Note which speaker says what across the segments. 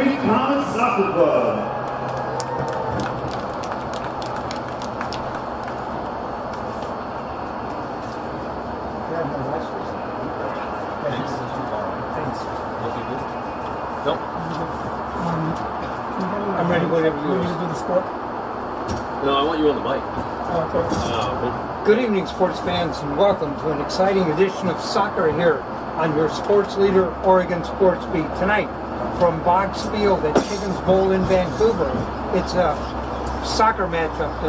Speaker 1: Spokane Soccer Club.
Speaker 2: I'm ready whenever you want to do the sport.
Speaker 3: No, I want you on the mic.
Speaker 2: Okay. Good evening, sports fans, and welcome to an exciting edition of Soccer here on your sports leader, Oregon SportsBeat. Tonight, from Boggs Field at Higgins Bowl in Vancouver, it's a soccer matchup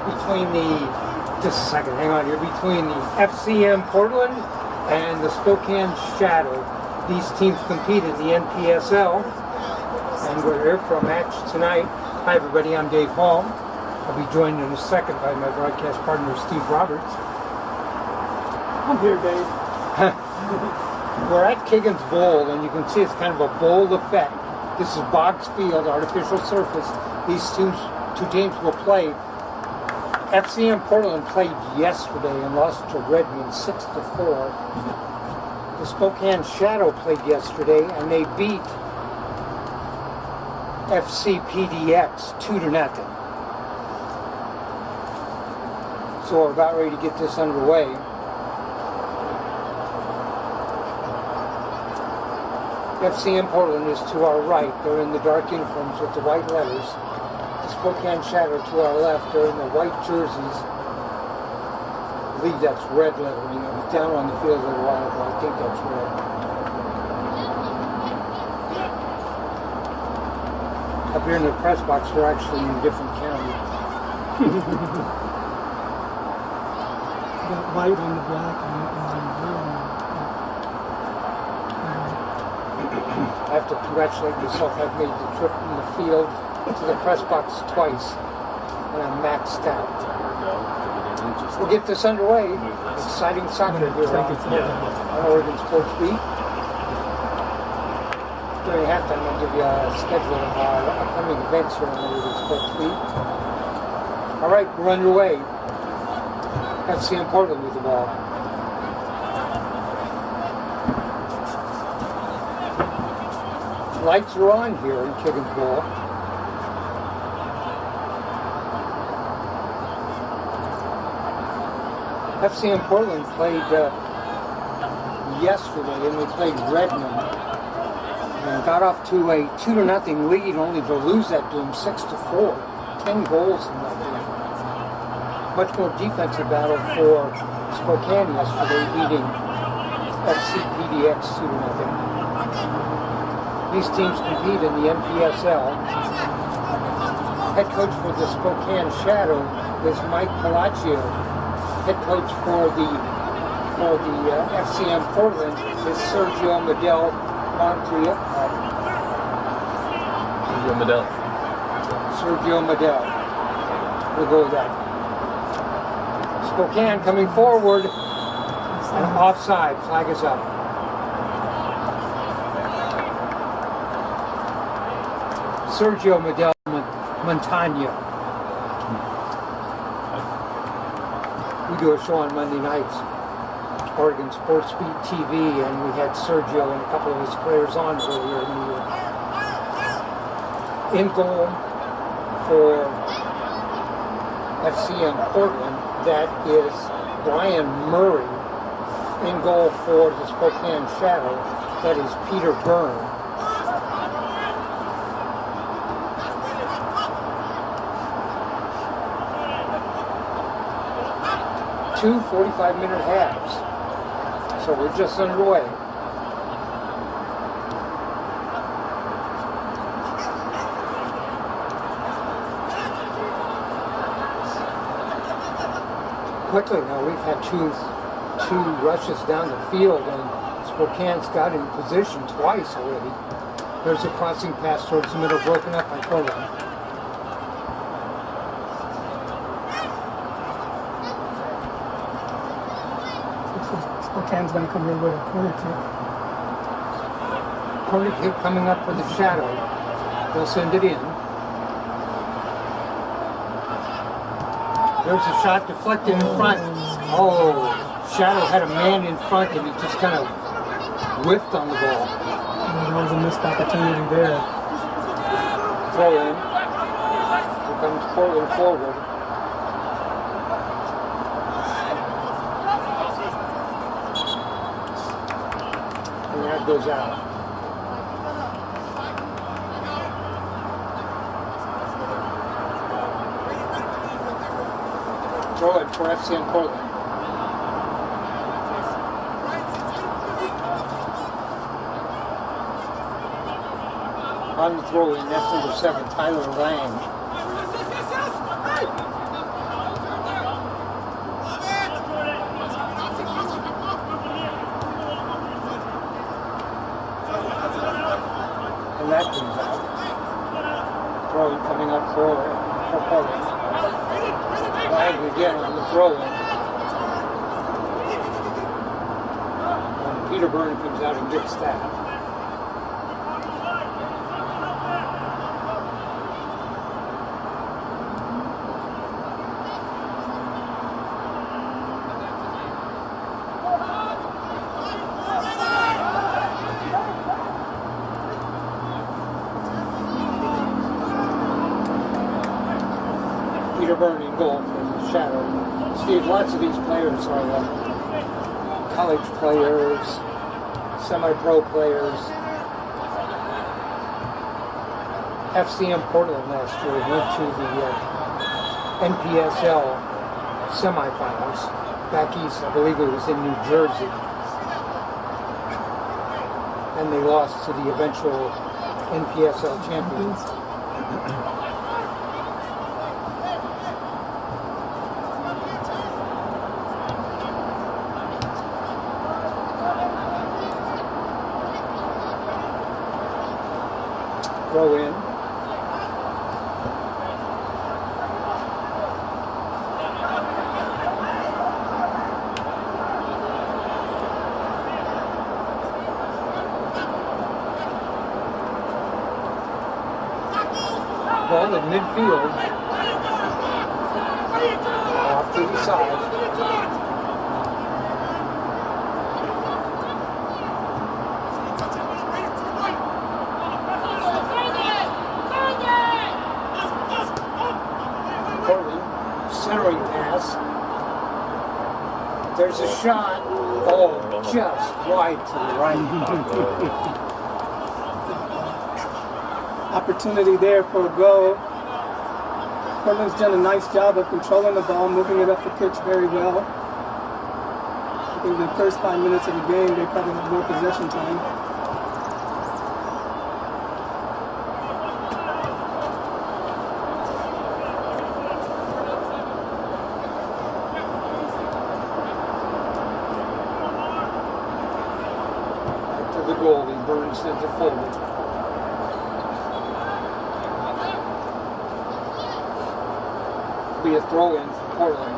Speaker 2: between between the FCM Portland and the Spokane Shadow. These teams compete in the NPSL, and we're here for a match tonight. Hi everybody, I'm Dave Hall. I'll be joined in a second by my broadcast partner, Steve Roberts.
Speaker 4: I'm here, Dave.
Speaker 2: We're at Higgins Bowl, and you can see it's kind of a bowl effect. This is Boggs Field, artificial surface. These two teams will play. FCM Portland played yesterday and lost to Redmond 6-4. The Spokane Shadow played yesterday, and they beat FCPDX 2-0. So we're about ready to get this underway. FCM Portland is to our right. They're in the dark uniforms with the white letters. The Spokane Shadow to our left. They're in the white jerseys. I believe that's red lettering. I was down on the field a little while ago. I think that's red. Up here in the press box, we're actually in a different county.
Speaker 4: Got white on the black and blue on
Speaker 2: I have to congratulate myself. I've made the trip from the field to the press box twice, and I'm maxed out. We'll get this underway. Exciting soccer here on Oregon SportsBeat. During halftime, I'll give you a schedule of our upcoming events here on Oregon SportsBeat. All right, we're underway. FCM Portland with the ball. Lights are on here in Higgins Bowl. FCM Portland played yesterday, and we played Redmond and got off to a 2-0 lead, only to lose that game 6-4. 10 goals in that game. Much more defensive battle for Spokane yesterday, beating FCPDX 2-0. These teams compete in the NPSL. Head coach for the Spokane Shadow is Mike Palacio. Head coach for the FCM Portland is Sergio Medel Sergio Medel. We'll go with that. Spokane coming forward. And offside. Flag is up. Sergio Medel Montagna. We do a show on Monday nights, Oregon SportsBeat TV, and we had Sergio and a couple of his players on earlier in the year. In goal for FCM Portland, that is Brian Murray. In goal for the Spokane Shadow, that is Peter Byrne. Two 45-minute halves. So we're just underway. Quickly now, we've had two rushes down the field, and Spokane's got in position twice already. There's a crossing pass towards the middle, broken up by Portland.
Speaker 4: Spokane's going to come in with a corner kick.
Speaker 2: Corner kick coming up for the Shadow. They'll send it in. There's a shot deflected in front. Oh, Shadow had a man in front, and he just kind of whiffed on the ball.
Speaker 4: That was a missed opportunity there.
Speaker 2: Throw in. Here comes Portland forward. And that goes out. Throw it for FCM Portland. On the throw in, that's number 7, Tyler Lang. And that comes out. Throw in coming up for Portland. Lang again on the throw in. And Peter Byrne comes out and gets that. Burning goal for the Shadow. Steve, lots of these players are college players, semi-pro players. FCM Portland last year went to the NPSL semifinals back east. I believe it was in New Jersey. And they lost to the eventual NPSL champions. Throw in. Ball in midfield. Off to the side. Centering pass. There's a shot. Oh, just wide to the right.
Speaker 4: Opportunity there for a goal. Portland's done a nice job of controlling the ball, moving it up the pitch very well. I think the first 5 minutes of the game, they probably had more possession time.
Speaker 2: The goalie, Burns sends it forward. Be a throw in for Portland.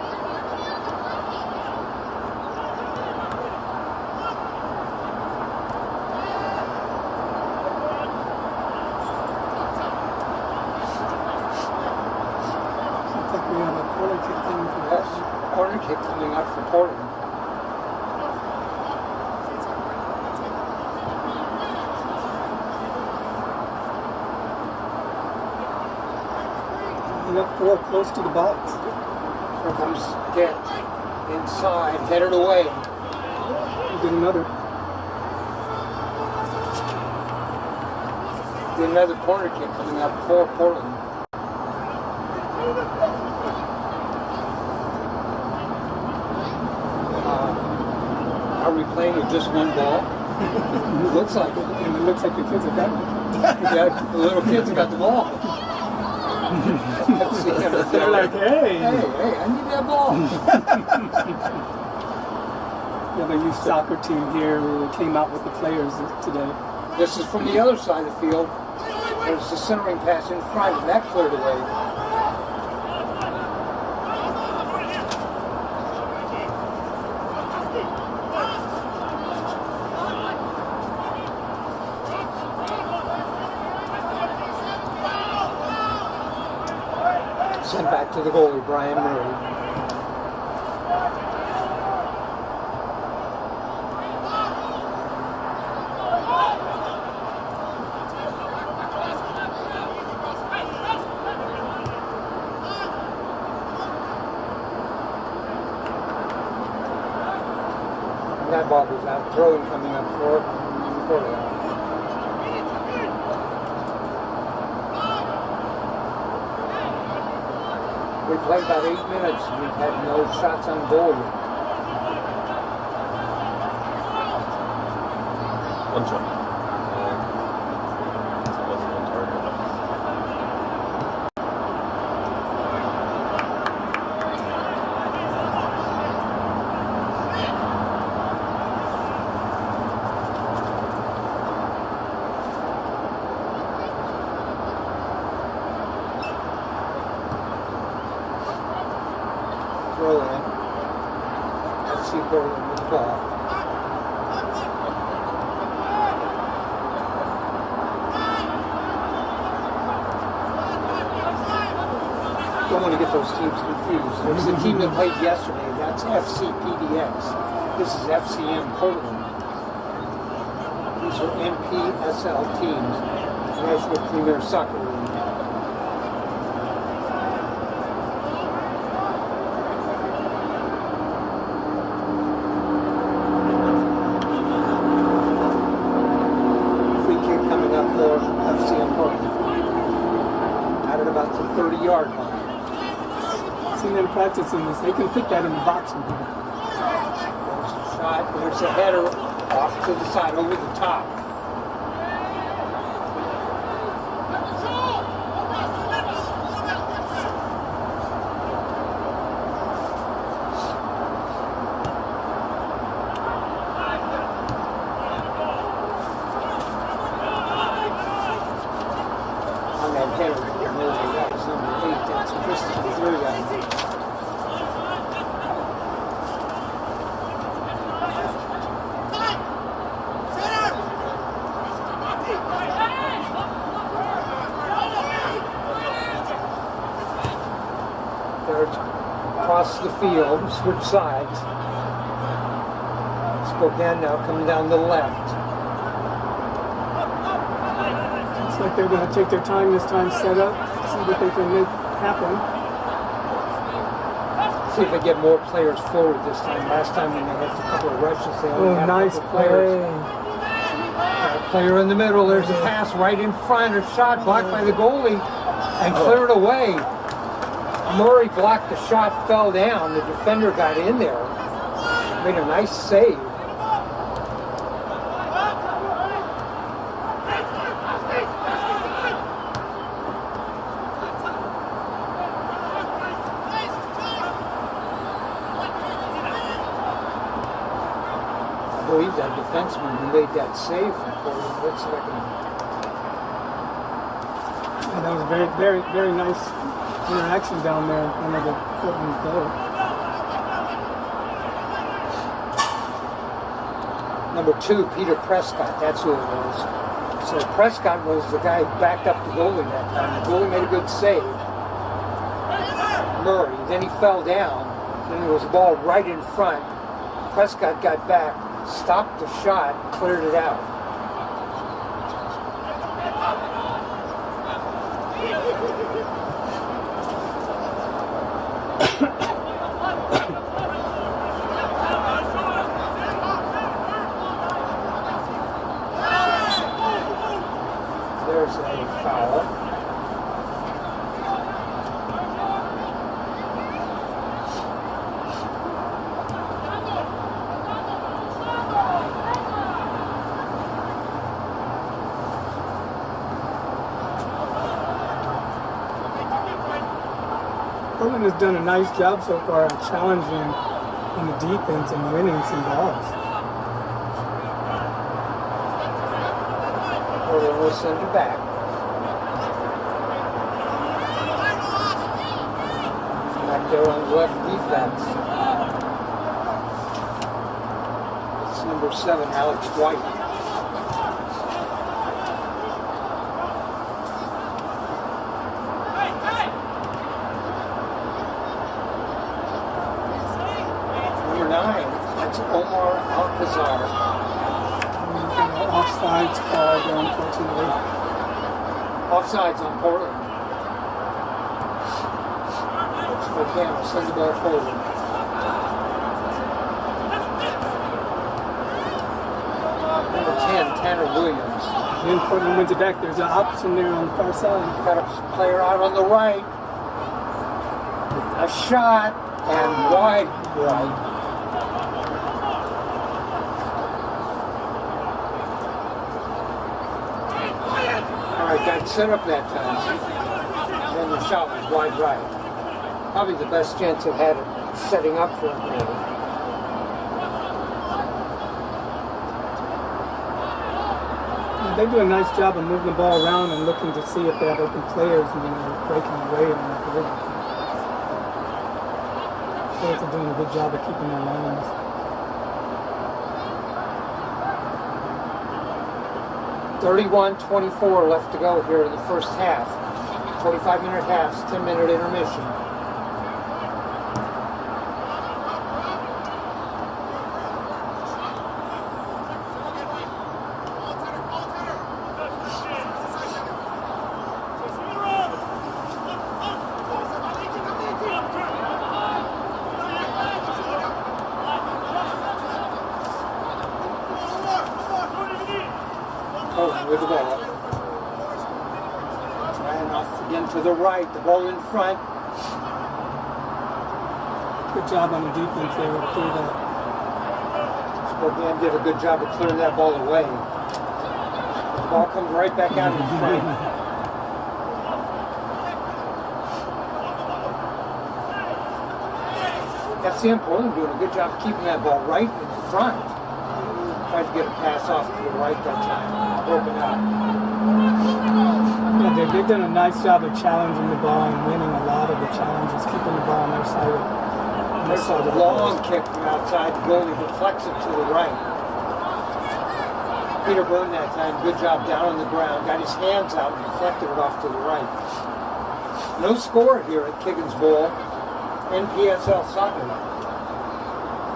Speaker 4: Looks like we have a corner kick coming for us.
Speaker 2: Corner kick coming up for Portland.
Speaker 4: Up 4 close to the box.
Speaker 2: Here comes Get inside, headed away.
Speaker 4: We did another.
Speaker 2: Another corner kick coming up for Portland. Are we playing with just one ball? It looks like it.
Speaker 4: And it looks like the kids have got it.
Speaker 2: Yeah, the little kids have got the ball.
Speaker 4: They're like, hey,
Speaker 2: I need that ball.
Speaker 4: The other youth soccer team here who came out with the players today.
Speaker 2: This is from the other side of the field. There's the centering pass in front, and that cleared away. Sent back to the goalie, Brian Murray. that ball goes out. Throwing coming up for Portland. We played about 8 minutes. We've had no shots on goal yet.
Speaker 3: One shot. That wasn't on target.
Speaker 2: Throw in. FC Portland with the ball. Don't want to get those teams confused. There's the team that played yesterday. That's FCPDX. This is FCM Portland. These are NPSL teams. National Premier Soccer League. Free kick coming up for FCM Portland. Out at about the 30-yard line.
Speaker 4: Seen them practicing this. They can fit that in the box from here.
Speaker 2: There's the shot. There's a header off to the side, over the top. On that header, that was number 8. That's Christian Zuriga. Across the field, switch sides. Spokane now coming down the left.
Speaker 4: Looks like they're going to take their time this time, set up, see what they can make happen.
Speaker 2: See if they get more players forward this time. Last time when they had a couple of rushes, they only had
Speaker 4: Nice
Speaker 2: a couple players.
Speaker 4: play.
Speaker 2: A player in the middle. There's a pass right in front. A shot blocked by the goalie and cleared away. Murray blocked the shot, fell down. The defender got in there, made a nice save. I believe that defenseman who made that save for Portland. Let's see if I can.
Speaker 4: And that was very, very, very nice interaction down there in front of the Portland goal.
Speaker 2: Number 2, Peter Prescott. That's who it was. So Prescott was the guy who backed up the goalie that time. The goalie made a good save. Murray. Then he fell down. Then there was a ball right in front. Prescott got back, stopped the shot, cleared it out. There's a foul.
Speaker 4: Portland has done a nice job so far of challenging in the defense and winning some balls.
Speaker 2: Portland will send it back. Back there on the left defense. It's number 7, Alex White. Number 9, that's Omar Alcazar.
Speaker 4: Offsides called, unfortunately.
Speaker 2: Offsides on Portland. Spokane will send the ball forward. 10, Tanner Williams.
Speaker 4: Then Portland wins it back. There's an option there on the far side.
Speaker 2: Got a player out on the right. A shot and wide right. All right, got set up that time. Then the shot was wide right. Probably the best chance it had at setting up for him. Really.
Speaker 4: They do a nice job of moving the ball around and looking to see if they have open players and then they're breaking away on the perimeter. Players are doing a good job of keeping their lanes.
Speaker 2: .24 left to go here in the first half. 45-minute halves, 10-minute intermission. With the ball. And off again to the right, the ball in front.
Speaker 4: Good job on the defense there to clear that.
Speaker 2: Spokane did a good job of clearing that ball away. The ball comes right back out in front. FCM Portland doing a good job of keeping that ball right in front. Tried to get a pass off to the right that time. Broken up.
Speaker 4: Yeah, they've done a nice job of challenging the ball and winning a lot of the challenges, keeping the ball on their side.
Speaker 2: There's a long kick from outside. The goalie deflects it to the right. Peter Byrne that time, good job down on the ground. Got his hands out and deflected it off to the right. No score here at Kiggins Bowl. NPSL soccer.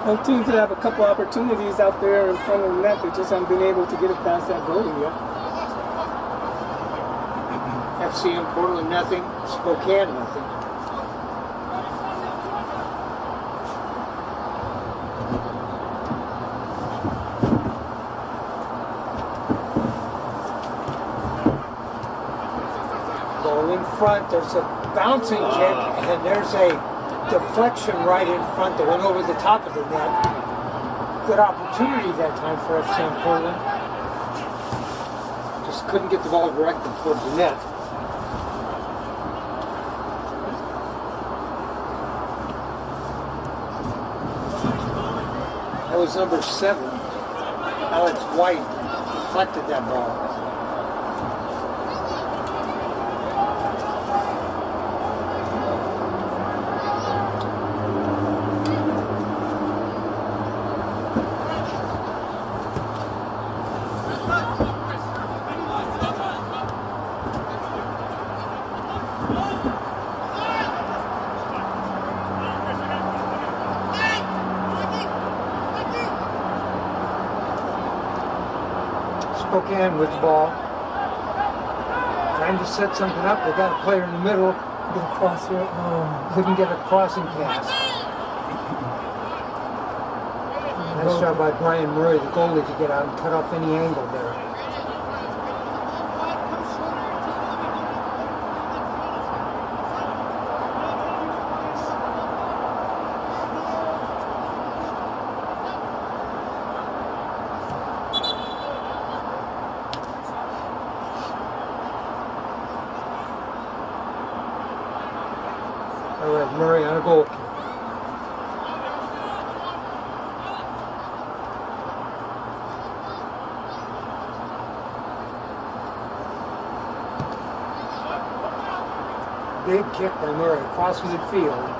Speaker 4: Both teams have a couple opportunities out there in front of the net. They just haven't been able to get it past that goalie yet.
Speaker 2: FCM Portland nothing, Spokane nothing. Ball in front, there's a bouncing kick, and there's a deflection right in front that went over the top of the net. Good opportunity that time for FCM Portland. Just couldn't get the ball directed towards the net. That was number 7. Alex White deflected that ball. Spokane with the ball. Trying to set something up. They got a player in the middle.
Speaker 4: Get across here. Oh.
Speaker 2: Couldn't get a crossing pass. Nice job by Brian Murray, the goalie, to get out and cut off any angle there. All right, Murray on a goal kick. Big kick by Murray across midfield.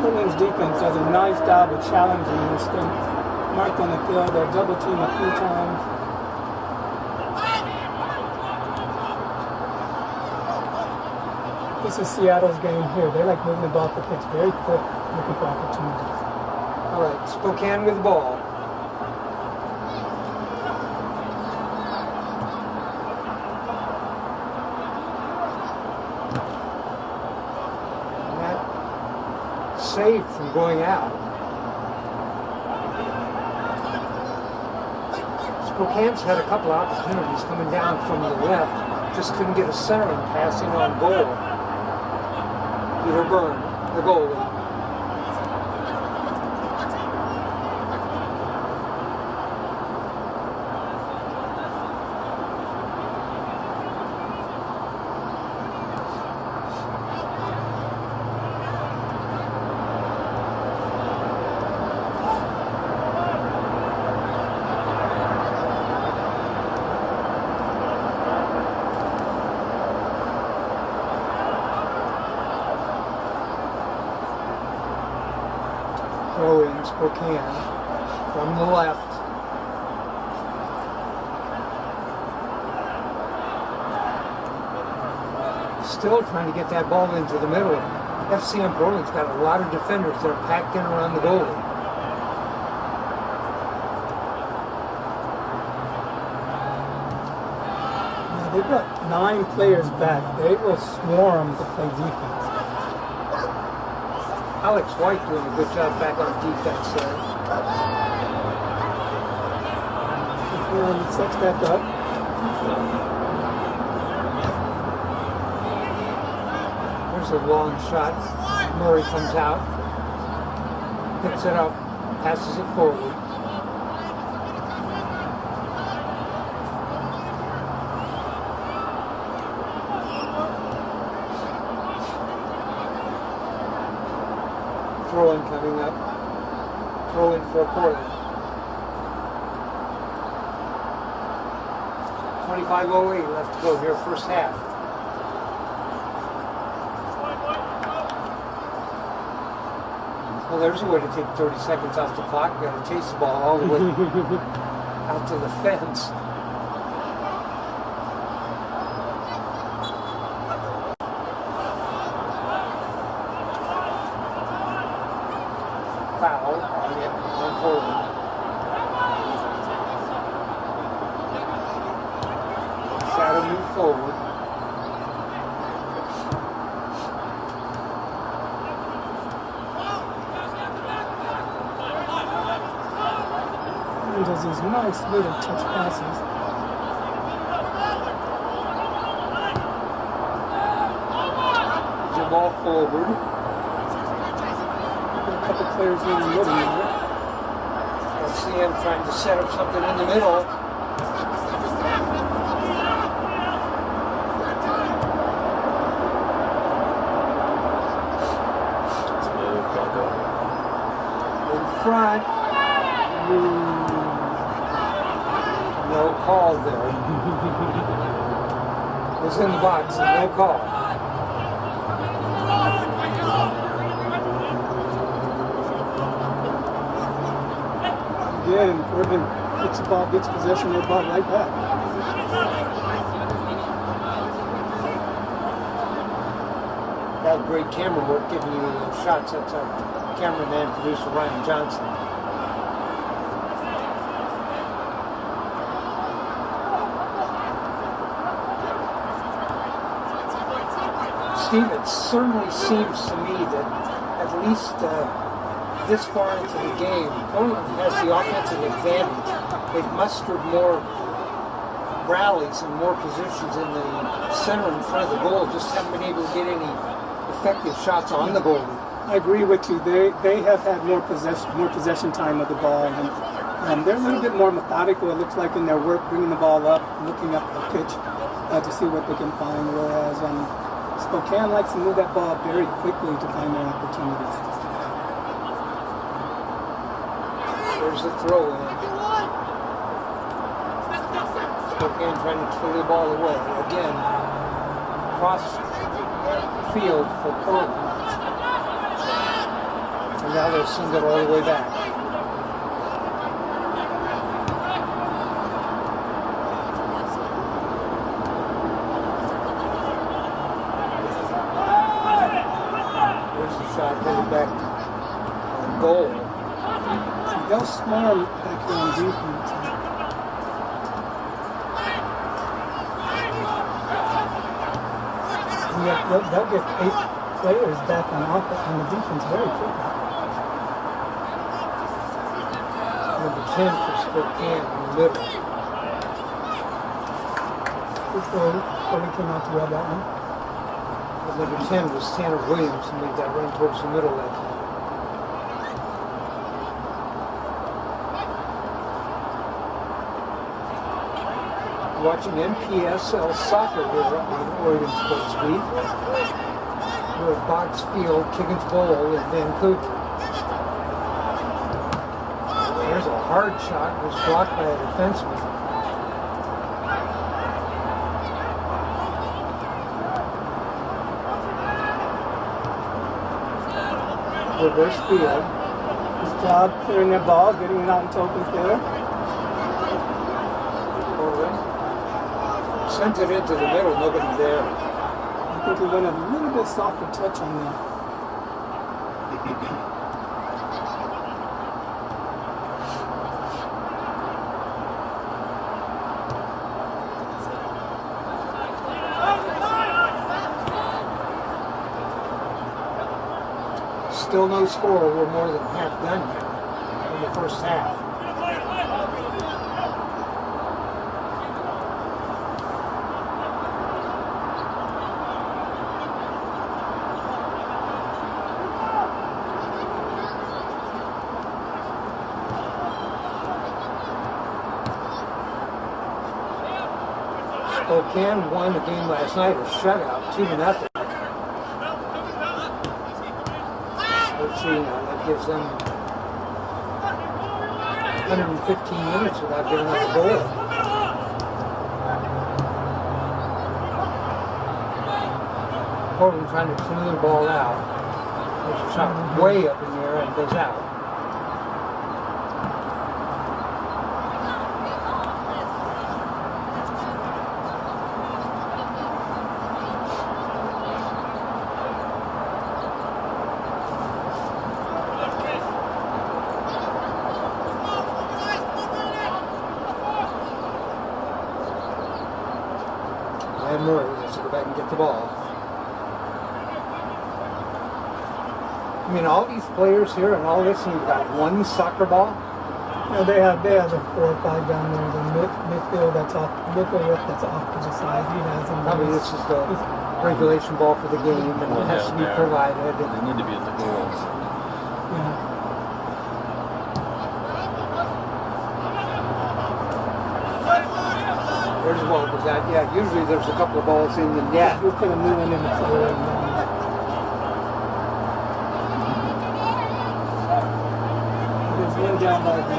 Speaker 4: Portland's defense does a nice job of challenging this thing. Marked on the field, they'll double team a few times. This is Seattle's game here. They like moving the ball up the pitch very quick, looking for opportunities.
Speaker 2: All right, Spokane with the ball. saved from going out. Spokane's had a couple of opportunities coming down from the left, just couldn't get a centering passing on goal. Peter Byrne, the goalie. Throw in Spokane from the left. Still trying to get that ball into the middle. FCM Portland's got a lot of defenders that are packed in around the goalie.
Speaker 4: Yeah, they've got 9 players back. They will swarm to play defense.
Speaker 2: Alex White doing a good job back on defense there.
Speaker 4: And sets back up.
Speaker 2: There's a long shot. Murray comes out, picks it up, passes it forward. Throw-in coming up. Throw-in for Portland. 25:08 left to go here, first half. Well, there's a way to take 30 seconds off the clock. You got to chase the ball all the way out to the fence. Foul on Portland. Shadow move forward.
Speaker 4: And does these nice little touch passes.
Speaker 2: The ball forward.
Speaker 4: A couple players in the middle there.
Speaker 2: FCM trying to set up something in the middle. In front. No call there. It was in the box, and no call.
Speaker 4: Again, Portland gets the ball, gets possession of the ball right back.
Speaker 2: Got great camera work giving you those shots. That's our cameraman, producer Ryan Johnson. Steve, it certainly seems to me that at least this far into the game, Portland has the offensive advantage. They've mustered more rallies and more positions in the center in front of the goal, just haven't been able to get any effective shots on the goalie.
Speaker 4: I agree with you. They have had more possession time of the ball, and they're a little bit more methodical. It looks like in their work, bringing the ball up, looking up the pitch to see what they can find. Whereas Spokane likes to move that ball very quickly to find their opportunities.
Speaker 2: There's the throw in. Spokane trying to clear the ball away. Again, cross field for Portland. And now they'll send it all the way back. There's the shot headed back on goal.
Speaker 4: See, they'll swarm back there on defense. And they'll get players back on the defense very quickly.
Speaker 2: Number 10 for Spokane in the middle.
Speaker 4: Good throw. Cody came out to grab that one.
Speaker 2: But number 10 was Tanner Williams who made that run towards the middle that time. Watching NPSL soccer here on Oregon SportsBeat. We're at Box Field, Kiggins Bowl in Vancouver. There's a hard shot, it was blocked by a defenseman. Reverse field.
Speaker 4: His job clearing that ball, getting it out into open field.
Speaker 2: Sent it into the middle, nobody there.
Speaker 4: I think he went a little bit softer touch on that.
Speaker 2: Still no score. We're more than half done here in the first half. Spokane won the game last night, a shutout, 2-0. Let's see now, that gives them 115 minutes without giving up a goal. Portland trying to clean the ball out. There's a shot way up in the air and goes out. And Murray has to go back and get the ball. I mean, all these players here and all this, and we've got one soccer ball.
Speaker 4: Yeah, they have like 4 or 5 down there. The midfield that's off, midfield that's off to the side. He has them.
Speaker 2: I mean, this is the regulation ball for the game, and it has to be provided.
Speaker 3: They need to be at the goals.
Speaker 4: Yeah.
Speaker 2: There's a ball was that. Yeah, usually there's a couple of balls in the net.
Speaker 4: We'll put a new one in the play right now. There's one down by the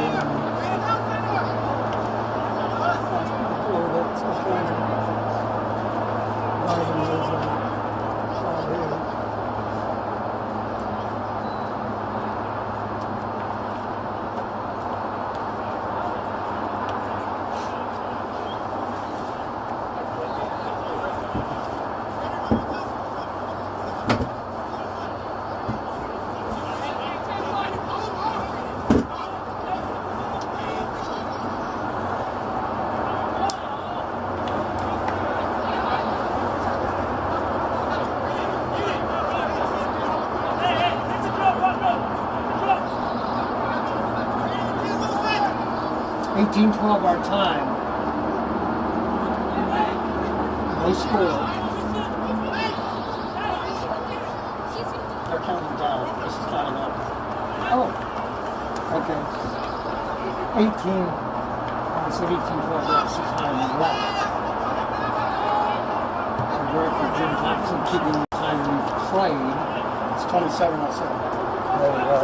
Speaker 2: $18-12 our time. No score.
Speaker 5: They're counting down. This is counting up.
Speaker 2: Oh, okay. 18. I said 18-12. That's the time left. And Director Jim Thompson keeping the time we've played.
Speaker 5: It's 27-07.
Speaker 2: There we go.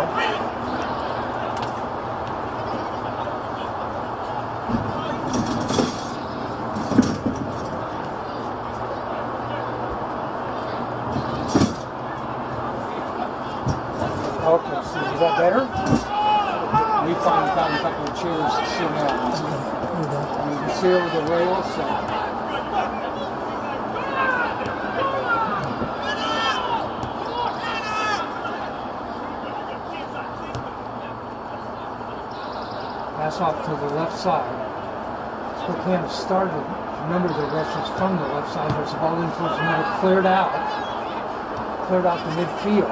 Speaker 2: Okay, so is that better? We finally found a couple of chairs to sit on. And we can see over the rails. So. Pass off to the left side. Spokane started. Remember the rush is from the left side. There's a ball in towards the middle, cleared out. cleared out the midfield.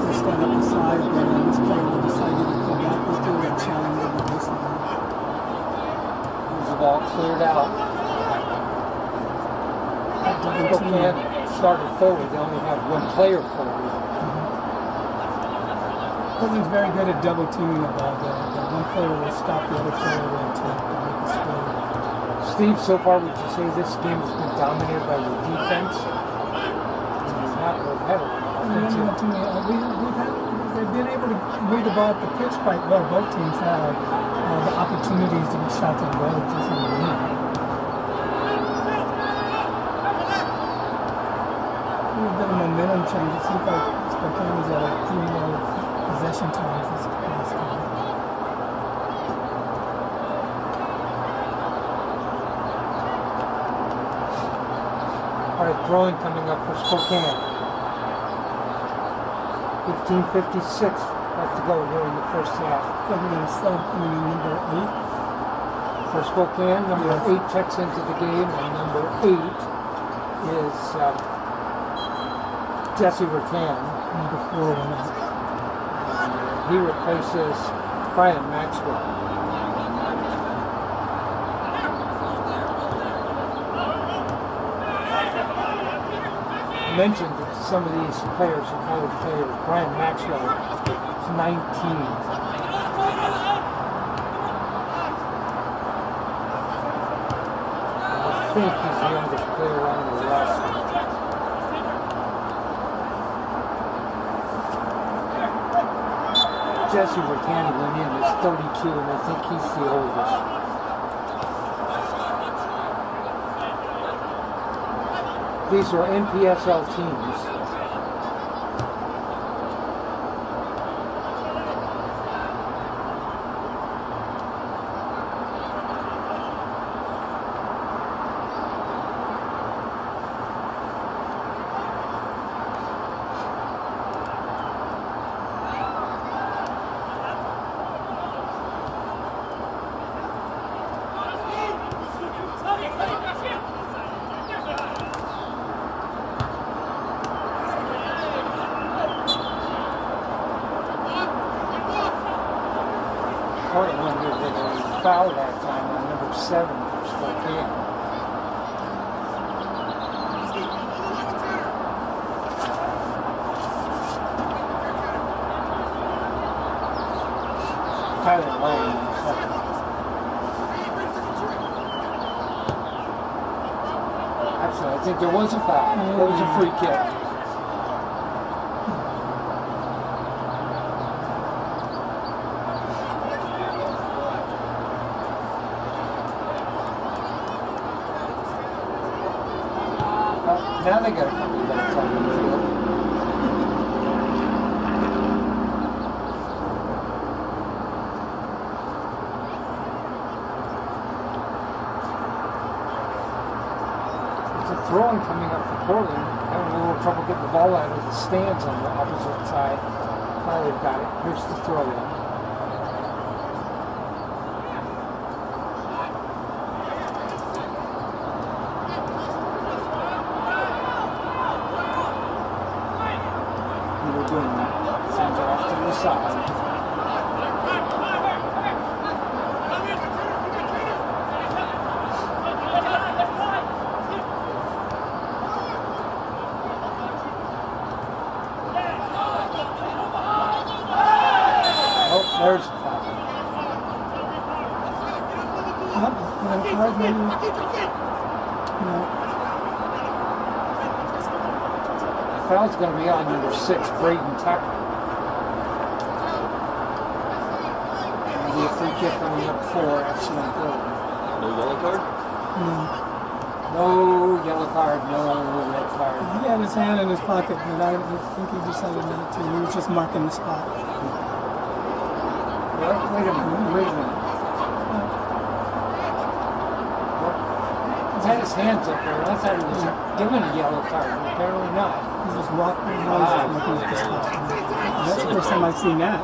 Speaker 4: They stand up the side there, and this player will decide to come back with the challenge on the baseline.
Speaker 2: There's the ball cleared out. Spokane started forward. They only have one player forward.
Speaker 4: Portland's very good at double teaming the ball there. That one player will stop the other player and take the make a score.
Speaker 2: Steve, so far would you say this game has been dominated by the defense? It's not real better.
Speaker 4: They've been able to move the ball up the pitch quite well. Both teams have the opportunities to get shots on goal just in the win. A bit of momentum change. It seems like Spokane is at a few more possession times this game.
Speaker 2: All right, throwing coming up for Spokane. 15:56 left to go here in the first half.
Speaker 4: Coming in a sub, coming in number 8.
Speaker 2: For Spokane, number 8 checks into the game, and number 8 is Jesse Rattan.
Speaker 4: Number 4 went out.
Speaker 2: He replaces Brian Maxwell. I mentioned that some of these players are college players. Brian Maxwell is 19. I think he's the youngest player on the roster. Jesse Rattan went in is 32, and I think he's the oldest. These are NPSL teams. Portland did a foul that time on number 7 for Spokane. Tyler Lane. Actually, I think there was a foul. There was a free kick. Now they got a couple of minutes on the field. It's a throwing coming up for Portland. Having a little trouble getting the ball out of the stands on the opposite side. Now they've got it. Here's the throw in. Sends it off to the side. Oh, there's the foul. The foul's going to be on number 6, Braden Tucker. A free kick coming up for FCM Portland.
Speaker 3: No yellow card?
Speaker 2: No yellow card, no red card.
Speaker 4: He had his hand in his pocket, but I think he decided not to. He was just marking the spot.
Speaker 2: Wait a minute. He had his hands up there, and I thought he was given a yellow card, but apparently not.
Speaker 4: He just walked around looking at the spot. That's the first time I've seen that.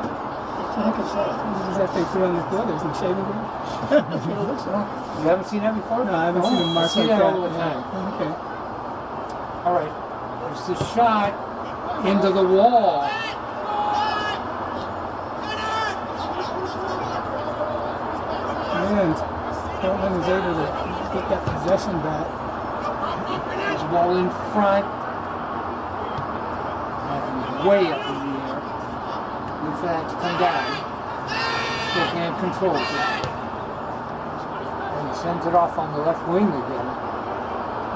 Speaker 4: It's as if they threw on the field. There's some shaving room. That's what it looks like.
Speaker 2: You haven't seen that before?
Speaker 4: No, I haven't seen him mark
Speaker 2: I see
Speaker 4: like
Speaker 2: that
Speaker 4: that.
Speaker 2: all the time.
Speaker 4: Okay.
Speaker 2: All right, there's the shot into the wall.
Speaker 4: And Portland is able to get that possession back.
Speaker 2: There's the ball in front. And way up in the air. Wait for that to come down. Spokane controls it. And sends it off on the left wing again.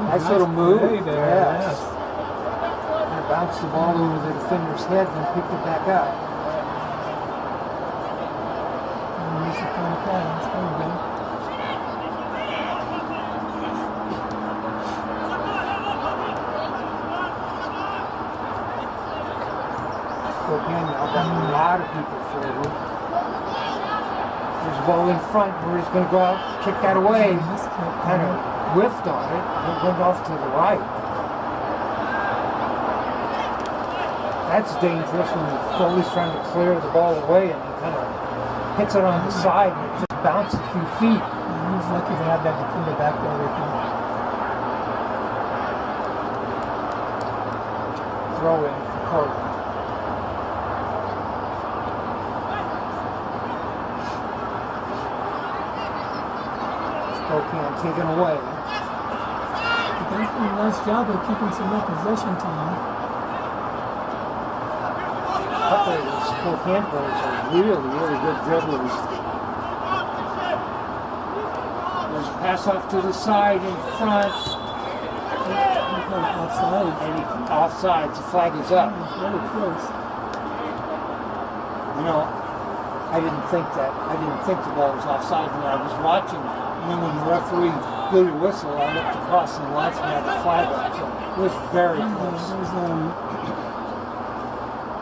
Speaker 2: Nice little move.
Speaker 4: Play there.
Speaker 2: Yes. And bounced the ball over the defender's head and picked it back up.
Speaker 4: And he's the final pass. There we go.
Speaker 2: Spokane now got a lot of people forward. There's a ball in front where he's going to go out, kick that away. Kind of whiffed on it. It went off to the right. That's dangerous when the goalie's trying to clear the ball away and he kind of hits it on the side and it just bounces a few feet.
Speaker 4: He was lucky to have that defender back there with him.
Speaker 2: Throw in for Portland. Spokane taken away.
Speaker 4: But they've done a nice job of keeping some more possession time.
Speaker 2: A couple of the Spokane players are really, really good dribblers. There's a pass off to the side in front.
Speaker 4: He's kind of offside.
Speaker 2: And offside, the flag is up.
Speaker 4: It's very close.
Speaker 2: You know, I didn't think the ball was offside when I was watching. And then when the referee blew the whistle, I looked across and watched me have the flag up. So it was very close.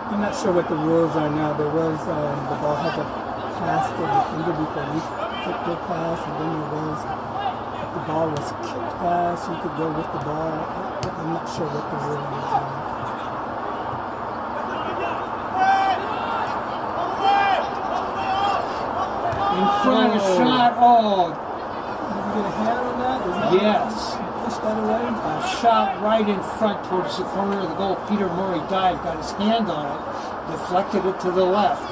Speaker 4: I'm not sure what the rules are now. There was the ball had to pass the defender before you kicked the pass, and then there was if the ball was kicked pass, you could go with the ball. I'm not sure what the ruling is now.
Speaker 2: In front of the shot, oh,
Speaker 4: Did you get a hand on that?
Speaker 2: yes.
Speaker 4: Push that away.
Speaker 2: A shot right in front towards the corner of the goal. Peter Murray dived, got his hand on it, deflected it to the left.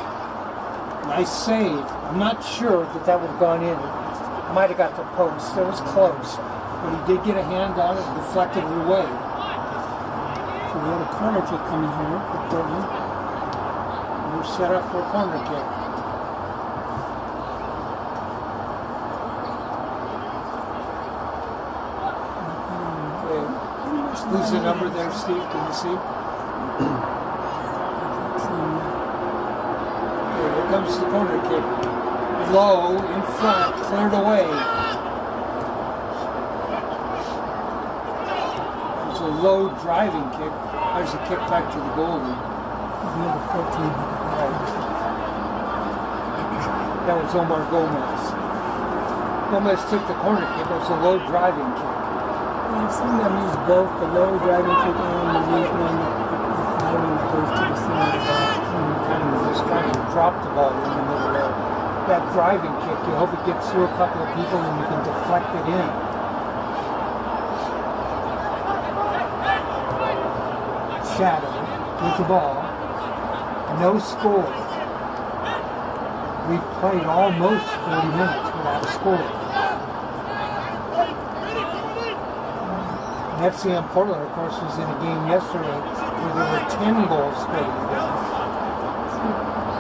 Speaker 2: Nice save. I'm not sure that would have gone in. It might have got the post. It was close. But he did get a hand on it and deflected it away.
Speaker 4: So we had a corner kick coming here for Portland.
Speaker 2: We're set up for a corner kick. Who's the number there, Steve? Can you see? Okay, here comes the corner kick. Low, in front, cleared away. It's a low driving kick. There's a kick back to the goalie.
Speaker 4: Number 14.
Speaker 2: That was Omar Gomez. Gomez took the corner kick. It was a low driving kick.
Speaker 4: I've seen them use both the low driving kick and the use one the high one that goes to the center of the ball.
Speaker 2: Kind of just trying to drop the ball in the middle there. That driving kick, you hope it gets through a couple of people and you can deflect it in. Shadow with the ball. No score. We've played almost 40 minutes without a score. FCM Portland, of course, was in a game yesterday where there were 10 goals scored in the game.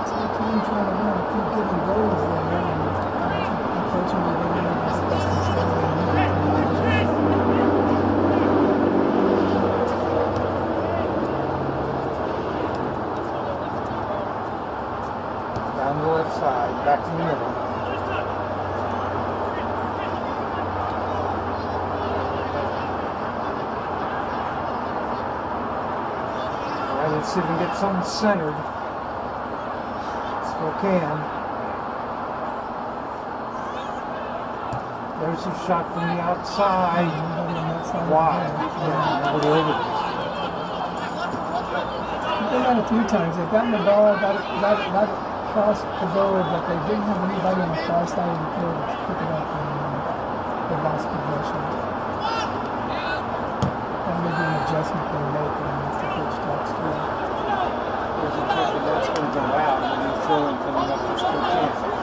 Speaker 4: It's like team trying to win, keep giving goals there, and unfortunately they didn't have the best control of the
Speaker 2: Down the left side, back to the middle. Let's see if we can get something centered. Spokane. There's a shot from the outside. Wide. Yeah, nobody over it.
Speaker 4: They've done that a few times. They've gotten the ball, got it crossed the goal, but they didn't have anybody on the far side of the field to pick it up, and they lost possession. That may be an adjustment they're making once the coach talks to them.
Speaker 2: There's a kicker that's going to go out, and then throwing coming up for Spokane.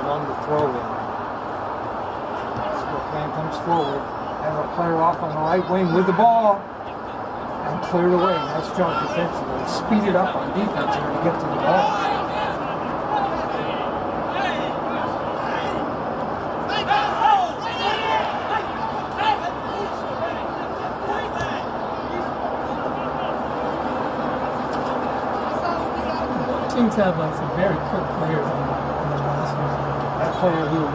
Speaker 2: On the throw in. Spokane comes forward, has a player off on the right wing with the ball, and cleared away. Nice job defensively. Speed it up on defense here to get to the ball.
Speaker 4: Teams have some very quick players on the roster.
Speaker 2: That player who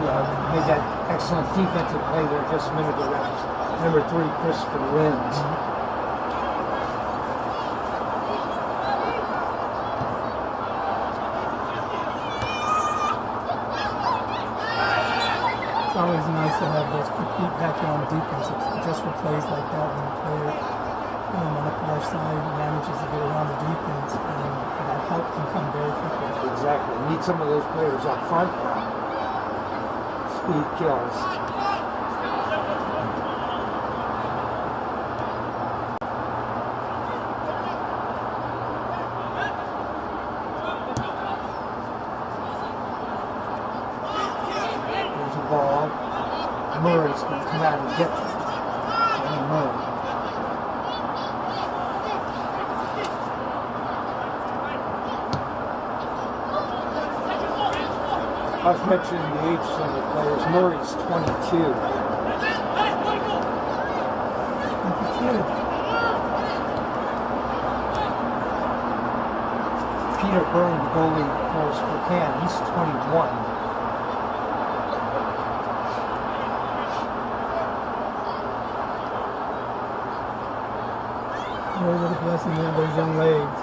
Speaker 2: made that excellent defensive play there just a minute ago, that was number 3, Christopher Lenz.
Speaker 4: It's always nice to have those quick feet back there on defense, just for plays like that when a player on the far side manages to get around the defense, and that help can come very quickly.
Speaker 2: Exactly. Need some of those players up front now. Speed kills. There's a ball. Murray's going to come out and get it. And Murray. I was mentioning the age of the players. Murray's 22. Peter Byrne, the goalie for Spokane, he's 21.
Speaker 4: Lord, what a blessing to have those young legs.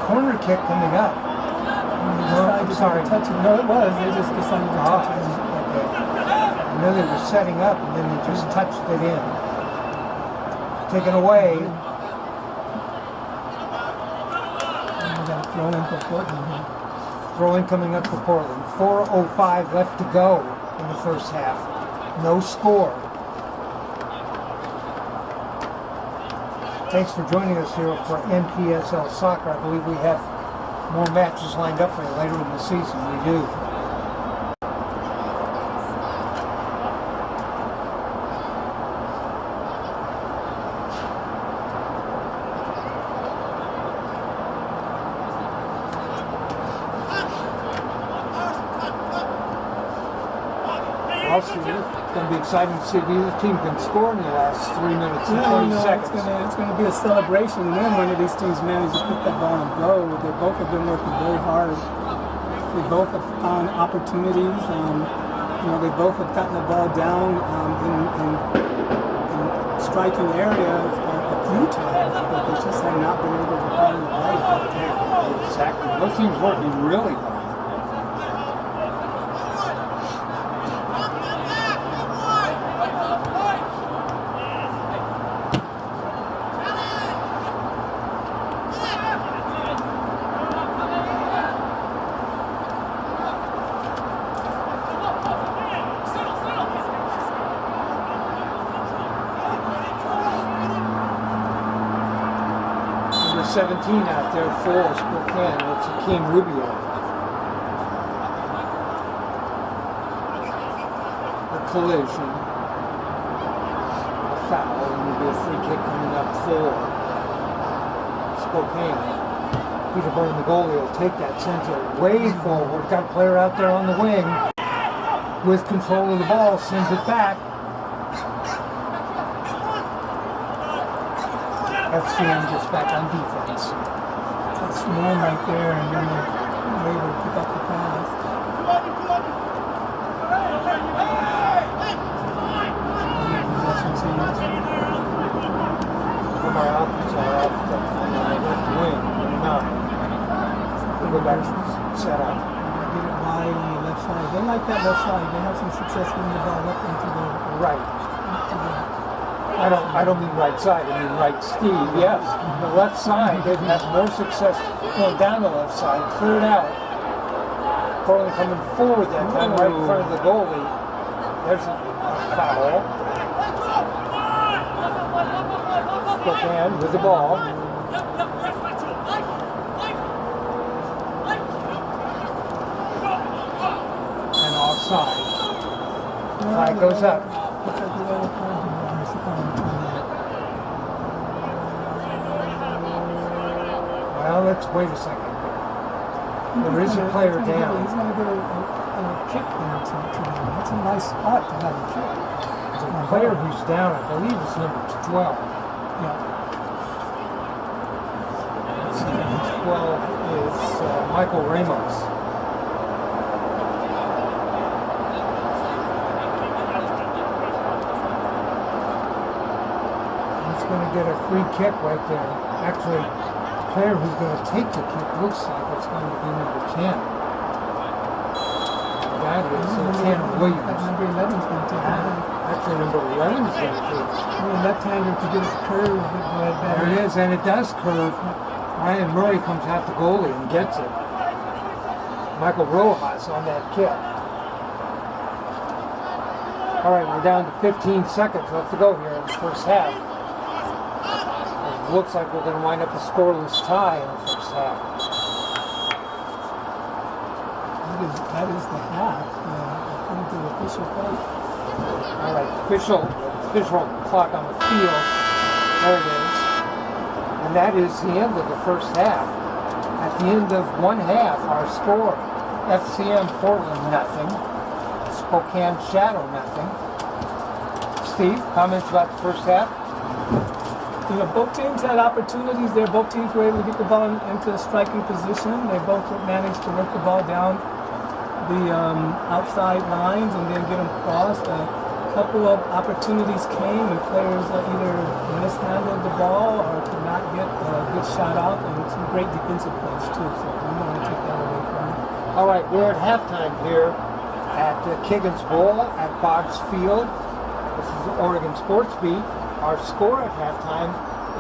Speaker 2: Corner kick coming up.
Speaker 4: I'm sorry. Touch it. No, it was. They just decided to touch it.
Speaker 2: Okay. I know they were setting up, and then they just touched it in. Taken away.
Speaker 4: And we got a throw in for Portland here.
Speaker 2: Throw in coming up for Portland. 4:05 left to go in the first half. No score. Thanks for joining us here for NPSL Soccer. I believe we have more matches lined up for you later in the season. We do. Also, it's going to be exciting to see if either team can score in the last 3 minutes and 20 seconds.
Speaker 4: It's going to be a celebration when one of these teams manages to put that ball and go. They both have been working very hard. They both have found opportunities. They both have gotten the ball down in striking area a few times, but they just have not been able to find the right.
Speaker 2: Exactly. Those teams working really hard. Number 17 out there for Spokane. That's Akeem Rubio. A collision. A foul. And there'll be a free kick coming up for Spokane. Peter Byrne, the goalie, will take that center way forward. Got a player out there on the wing with control of the ball. Sends it back. FCM gets back on defense.
Speaker 4: That's one right there, and then They're able to pick up the pass.
Speaker 2: My options are off on the left wing, not. They go back set up.
Speaker 4: Get it wide on the left side. They like that left side. They have some success getting the ball up into the
Speaker 2: Right.
Speaker 4: to the
Speaker 2: I don't mean right side, I mean right Steve, yes. The left side, they've had more success going down the left side, cleared out. Portland coming forward that time, right in front of the goalie. There's a foul. Spokane with the ball. And offside. Flag goes up. Well, let's wait a second. There is a player down.
Speaker 4: He's going to get a kick there to them. That's a nice spot to have a kick.
Speaker 2: The player who's down, I believe, is number 12.
Speaker 4: Yeah.
Speaker 2: 12 is Michael Ramos. He's going to get a free kick right there. Actually, the player who's going to take the kick looks like it's going to be number 10. That is Ken Williams.
Speaker 4: Number 11 is going to take it.
Speaker 2: Actually, number 11 is going to take it.
Speaker 4: Left-hander to get it to curve.
Speaker 2: There it is, and it does curve. Ryan Murray comes out the goalie and gets it. Michael Rojas on that kick. All right, we're down to 15 seconds left to go here in the first half. It looks like we're going to wind up a scoreless tie in the first half.
Speaker 4: That is the half, according to the official play.
Speaker 2: All right, official clock on the field. There it is. And that is the end of the first half. At the end of one half, our score, FCM Portland nothing, Spokane Shadow nothing. Steve, comments about the first half?
Speaker 4: You know, both teams had opportunities there. Both teams were able to get the ball into a striking position. They both managed to work the ball down the outside lines and then get them crossed. A couple of opportunities came and players either mishandled the ball or could not get a good shot off, and some great defensive plays too. So we don't want to take that away from them.
Speaker 2: All right, we're at halftime here at Kiggins Bowl at Boggs Field. This is Oregon SportsBeat. Our score at halftime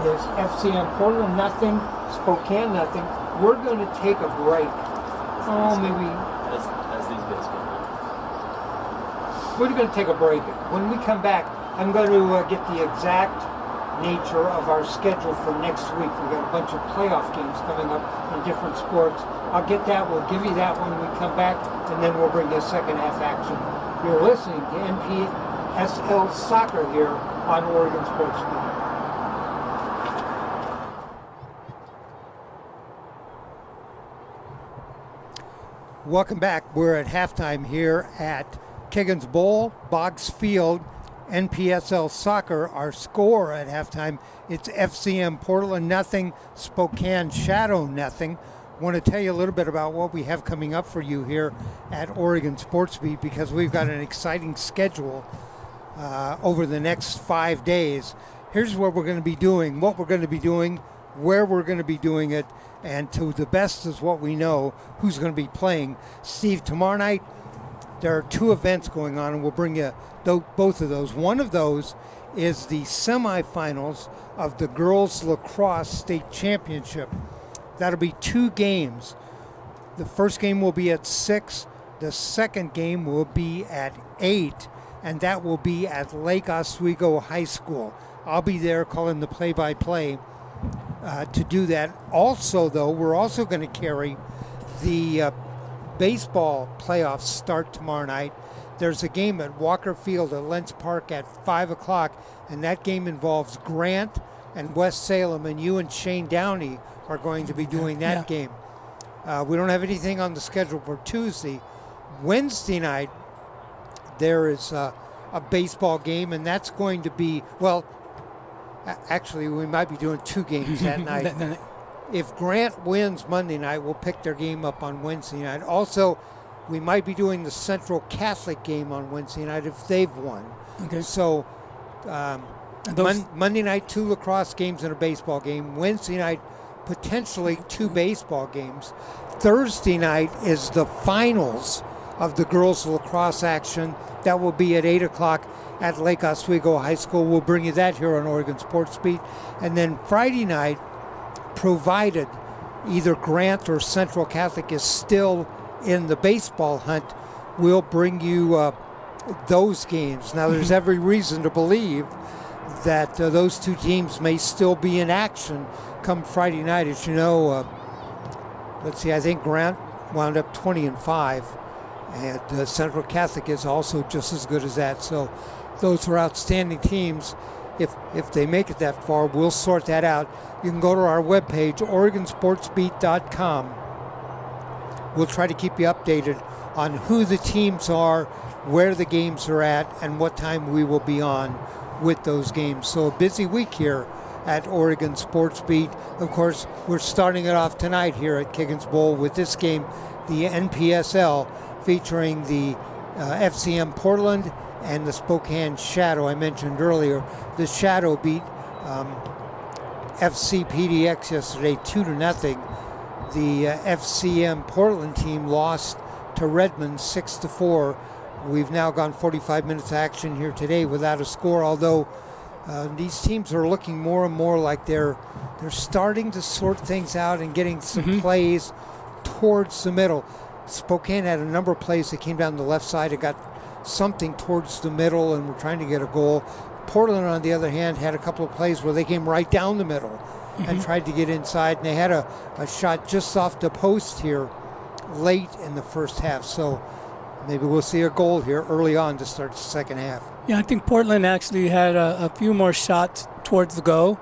Speaker 2: is FCM Portland nothing, Spokane nothing. We're going to take a break. Oh, maybe.
Speaker 3: As these guys go.
Speaker 2: We're going to take a break. When we come back, I'm going to get the exact nature of our schedule for next week. We've got a bunch of playoff games coming up in different sports. I'll get that. We'll give you that when we come back, and then we'll bring you a second half action. You're listening to NPSL Soccer here on Oregon SportsBeat. Welcome back. We're at halftime here at Kiggins Bowl, Boggs Field, NPSL Soccer. Our score at halftime, it's FCM Portland nothing, Spokane Shadow nothing. Want to tell you a little bit about what we have coming up for you here at Oregon SportsBeat, because we've got an exciting schedule over the next 5 days. Here's what we're going to be doing, what we're going to be doing, where we're going to be doing it, and to the best is what we know, who's going to be playing. Steve, tomorrow night, there are two events going on, and we'll bring you both of those. One of those is the semifinals of the Girls Lacrosse State Championship. That'll be 2 games. The first game will be at 6. The second game will be at 8, and that will be at Lake Oswego High School. I'll be there calling the play-by-play to do that. Also, though, we're also going to carry the baseball playoffs start tomorrow night. There's a game at Walker Field at Lentz Park at 5 o'clock, and that game involves Grant and West Salem, and you and Shane Downey are going to be doing that game. We don't have anything on the schedule for Tuesday. Wednesday night, there is a baseball game, and that's going to be, well, actually, we might be doing 2 games that night. If Grant wins Monday night, we'll pick their game up on Wednesday night. Also, we might be doing the Central Catholic game on Wednesday night if they've won.
Speaker 4: Okay.
Speaker 2: So Monday night, 2 lacrosse games and a baseball game. Wednesday night, potentially 2 baseball games. Thursday night is the finals of the girls lacrosse action. That will be at 8 o'clock at Lake Oswego High School. We'll bring you that here on Oregon SportsBeat. And then Friday night, provided either Grant or Central Catholic is still in the baseball hunt, we'll bring you those games. Now, there's every reason to believe that those 2 teams may still be in action come Friday night. As you know, let's see, I think Grant wound up 20-5, and Central Catholic is also just as good as that. So those are outstanding teams. If they make it that far, we'll sort that out. You can go to our webpage, OregonSportsBeat.com. We'll try to keep you updated on who the teams are, where the games are at, and what time we will be on with those games. So a busy week here at Oregon SportsBeat. Of course, we're starting it off tonight here at Kiggins Bowl with this game, the NPSL, featuring the FCM Portland and the Spokane Shadow. I mentioned earlier, the Shadow beat FC PDX yesterday 2-0. The FCM Portland team lost to Redmond 6-4. We've now gone 45 minutes of action here today without a score, although these teams are looking more and more like they're starting to sort things out and getting some plays towards the middle. Spokane had a number of plays that came down the left side. It got something towards the middle and we're trying to get a goal. Portland, on the other hand, had a couple of plays where they came right down the middle and tried to get inside, and they had a shot just off the post here late in the first half. So maybe we'll see a goal here early on to start the second half.
Speaker 4: Yeah, I think Portland actually had a few more shots towards the goal.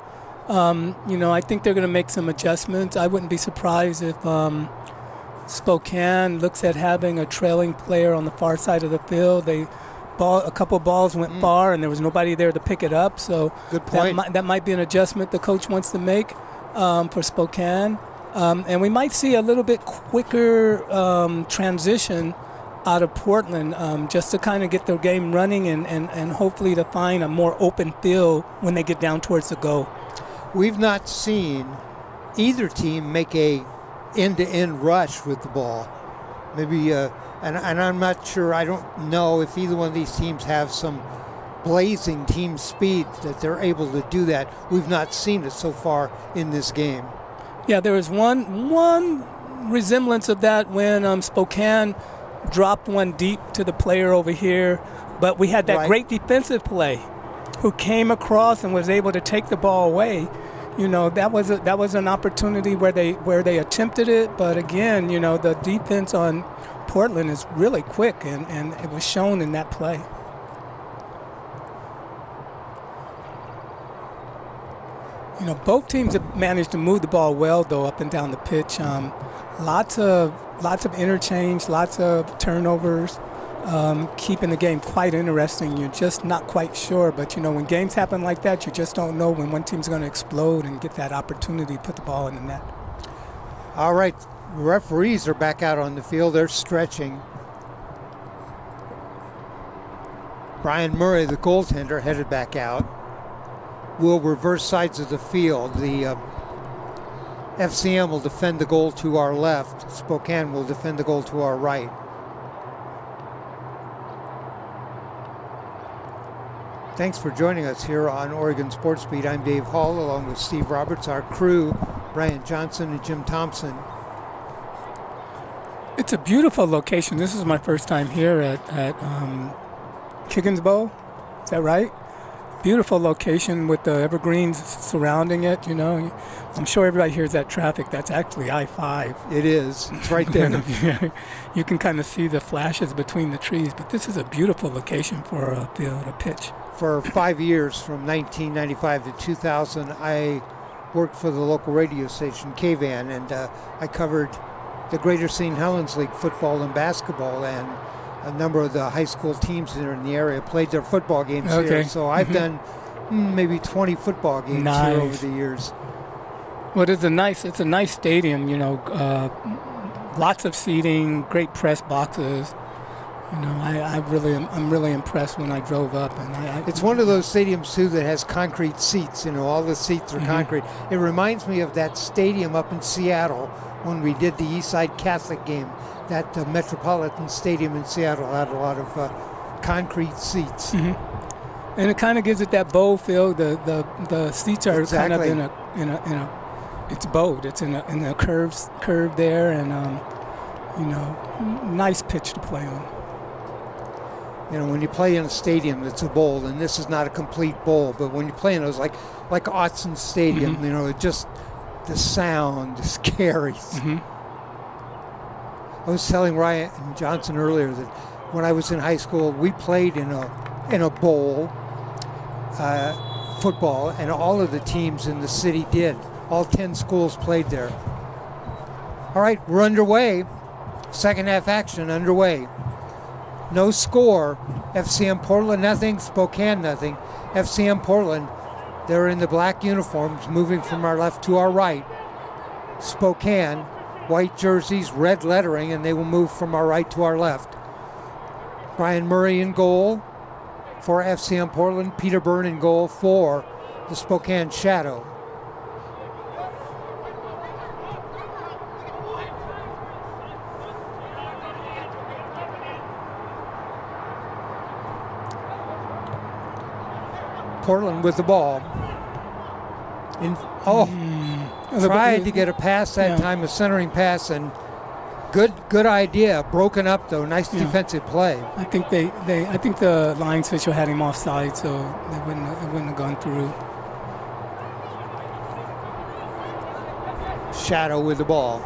Speaker 4: I think they're going to make some adjustments. I wouldn't be surprised if Spokane looks at having a trailing player on the far side of the field. A couple of balls went far, and there was nobody there to pick it up. So
Speaker 2: good point.
Speaker 4: That might be an adjustment the coach wants to make for Spokane. And we might see a little bit quicker transition out of Portland just to kind of get their game running and hopefully to find a more open field when they get down towards the goal.
Speaker 2: We've not seen either team make a end-to-end rush with the ball. Maybe, and I'm not sure, I don't know if either one of these teams have some blazing team speed that they're able to do that. We've not seen it so far in this game.
Speaker 4: Yeah, there was one resemblance of that when Spokane dropped one deep to the player over here, but we had that great defensive play who came across and was able to take the ball away. That was an opportunity where they attempted it, but again, the defense on Portland is really quick, and it was shown in that play. Both teams have managed to move the ball well, though, up and down the pitch. Lots of interchange, lots of turnovers, keeping the game quite interesting. You're just not quite sure, but when games happen like that, you just don't know when one team's going to explode and get that opportunity to put the ball in the net.
Speaker 2: All right, referees are back out on the field. They're stretching. Brian Murray, the goaltender, headed back out. We'll reverse sides of the field. The FCM will defend the goal to our left. Spokane will defend the goal to our right. Thanks for joining us here on Oregon SportsBeat. I'm Dave Hall, along with Steve Roberts, our crew, Brian Johnson and Jim Thompson.
Speaker 4: It's a beautiful location. This is my first time here at Kiggins Bowl. Is that right? Beautiful location with the evergreens surrounding it. I'm sure everybody hears that traffic. That's actually I-5.
Speaker 2: It is. It's right there.
Speaker 4: You can kind of see the flashes between the trees, but this is a beautiful location for a field, a pitch.
Speaker 2: For 5 years, from 1995 to 2000, I worked for the local radio station, KVAN, and I covered the Greater St. Helens League football and basketball, and a number of the high school teams that are in the area played their football games here. So I've done maybe 20 football games here over the years.
Speaker 6: Well, it's a nice stadium. Lots of seating, great press boxes. I'm really impressed when I drove up, and
Speaker 2: It's one of those stadiums too that has concrete seats. All the seats are concrete. It reminds me of that stadium up in Seattle when we did the Eastside Catholic game. That Metropolitan Stadium in Seattle had a lot of concrete seats.
Speaker 6: And it kind of gives it that bow feel. The seats are kind of in a it's bowed. It's in a curve there, and nice pitch to play on.
Speaker 2: When you play in a stadium that's a bowl, and this is not a complete bowl, but when you play in those like Autzen Stadium, it just the sound is carries. I was telling Ryan Johnson earlier that when I was in high school, we played in a bowl football, and all of the teams in the city did. All 10 schools played there. All right, we're underway. Second half action underway. No score. FCM Portland nothing, Spokane nothing. FCM Portland, they're in the black uniforms, moving from our left to our right. Spokane, white jerseys, red lettering, and they will move from our right to our left. Brian Murray in goal for FCM Portland. Peter Byrne in goal for the Spokane Shadow. Portland with the ball. Tried to get a pass that time, a centering pass, and good idea. Broken up though. Nice defensive play.
Speaker 6: I think I think the line official had him offside, so it wouldn't have gone through.
Speaker 2: Shadow with the ball.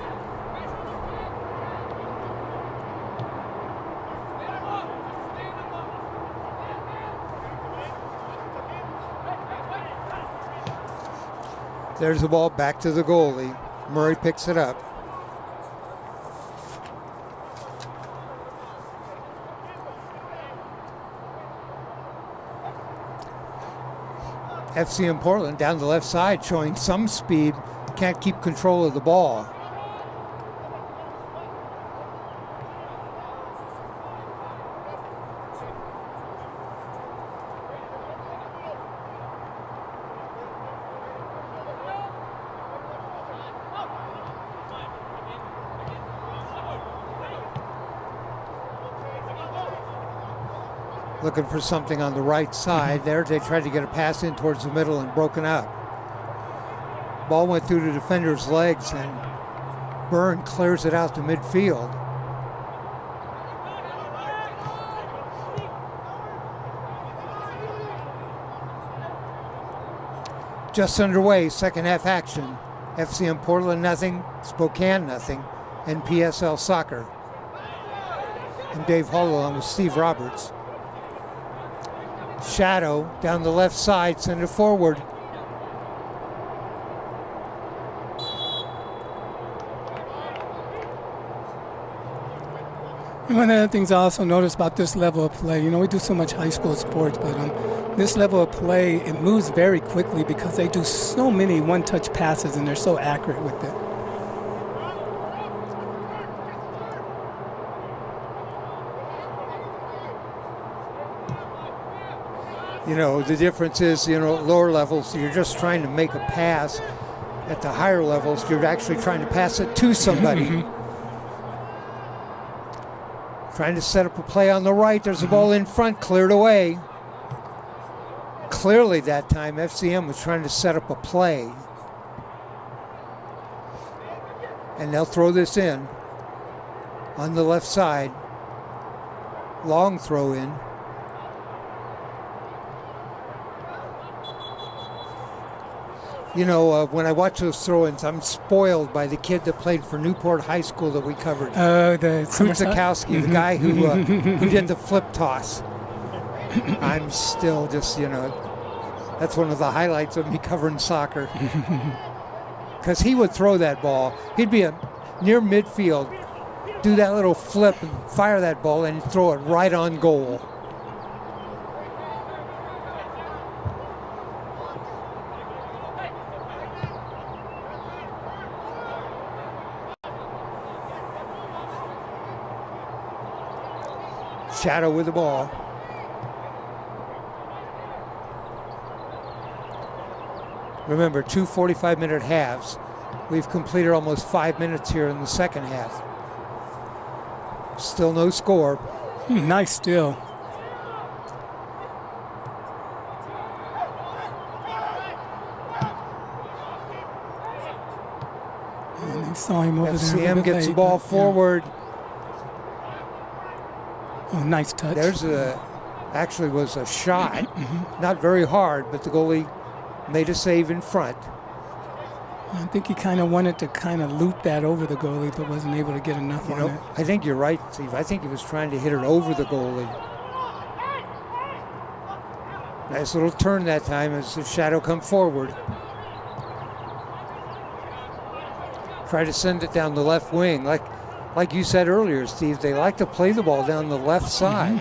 Speaker 2: There's the ball back to the goalie. Murray picks it up. FCM Portland down the left side showing some speed. Can't keep control of the ball. Looking for something on the right side. There they tried to get a pass in towards the middle and broken up. Ball went through the defender's legs and Byrne clears it out to midfield. Just underway, second half action. FCM Portland nothing, Spokane nothing, NPSL soccer. I'm Dave Hall along with Steve Roberts. Shadow down the left side, send it forward.
Speaker 6: One of the things I also noticed about this level of play, we do so much high school sports, but this level of play, it moves very quickly because they do so many one-touch passes and they're so accurate with it.
Speaker 2: The difference is, lower levels, you're just trying to make a pass. At the higher levels, you're actually trying to pass it to somebody. Trying to set up a play on the right. There's a ball in front, cleared away. Clearly that time, FCM was trying to set up a play. And they'll throw this in on the left side. Long throw in. When I watch those throw-ins, I'm spoiled by the kid that played for Newport High School that we covered. Kutzakowski, the guy who did the flip toss. I'm still just, that's one of the highlights of me covering soccer. Because he would throw that ball. He'd be near midfield, do that little flip and fire that ball and throw it right on goal. Shadow with the ball. Remember, 2 45-minute halves. We've completed almost 5 minutes here in the second half. Still no score.
Speaker 6: Nice steal. And they saw him over there.
Speaker 2: FCM gets the ball forward.
Speaker 6: Oh, nice touch.
Speaker 2: Actually was a shot. Not very hard, but the goalie made a save in front.
Speaker 6: I think he kind of wanted to kind of loop that over the goalie, but wasn't able to get enough on it.
Speaker 2: I think you're right, Steve. I think he was trying to hit it over the goalie. Nice little turn that time as the Shadow come forward. Try to send it down the left wing. Like you said earlier, Steve, they like to play the ball down the left side.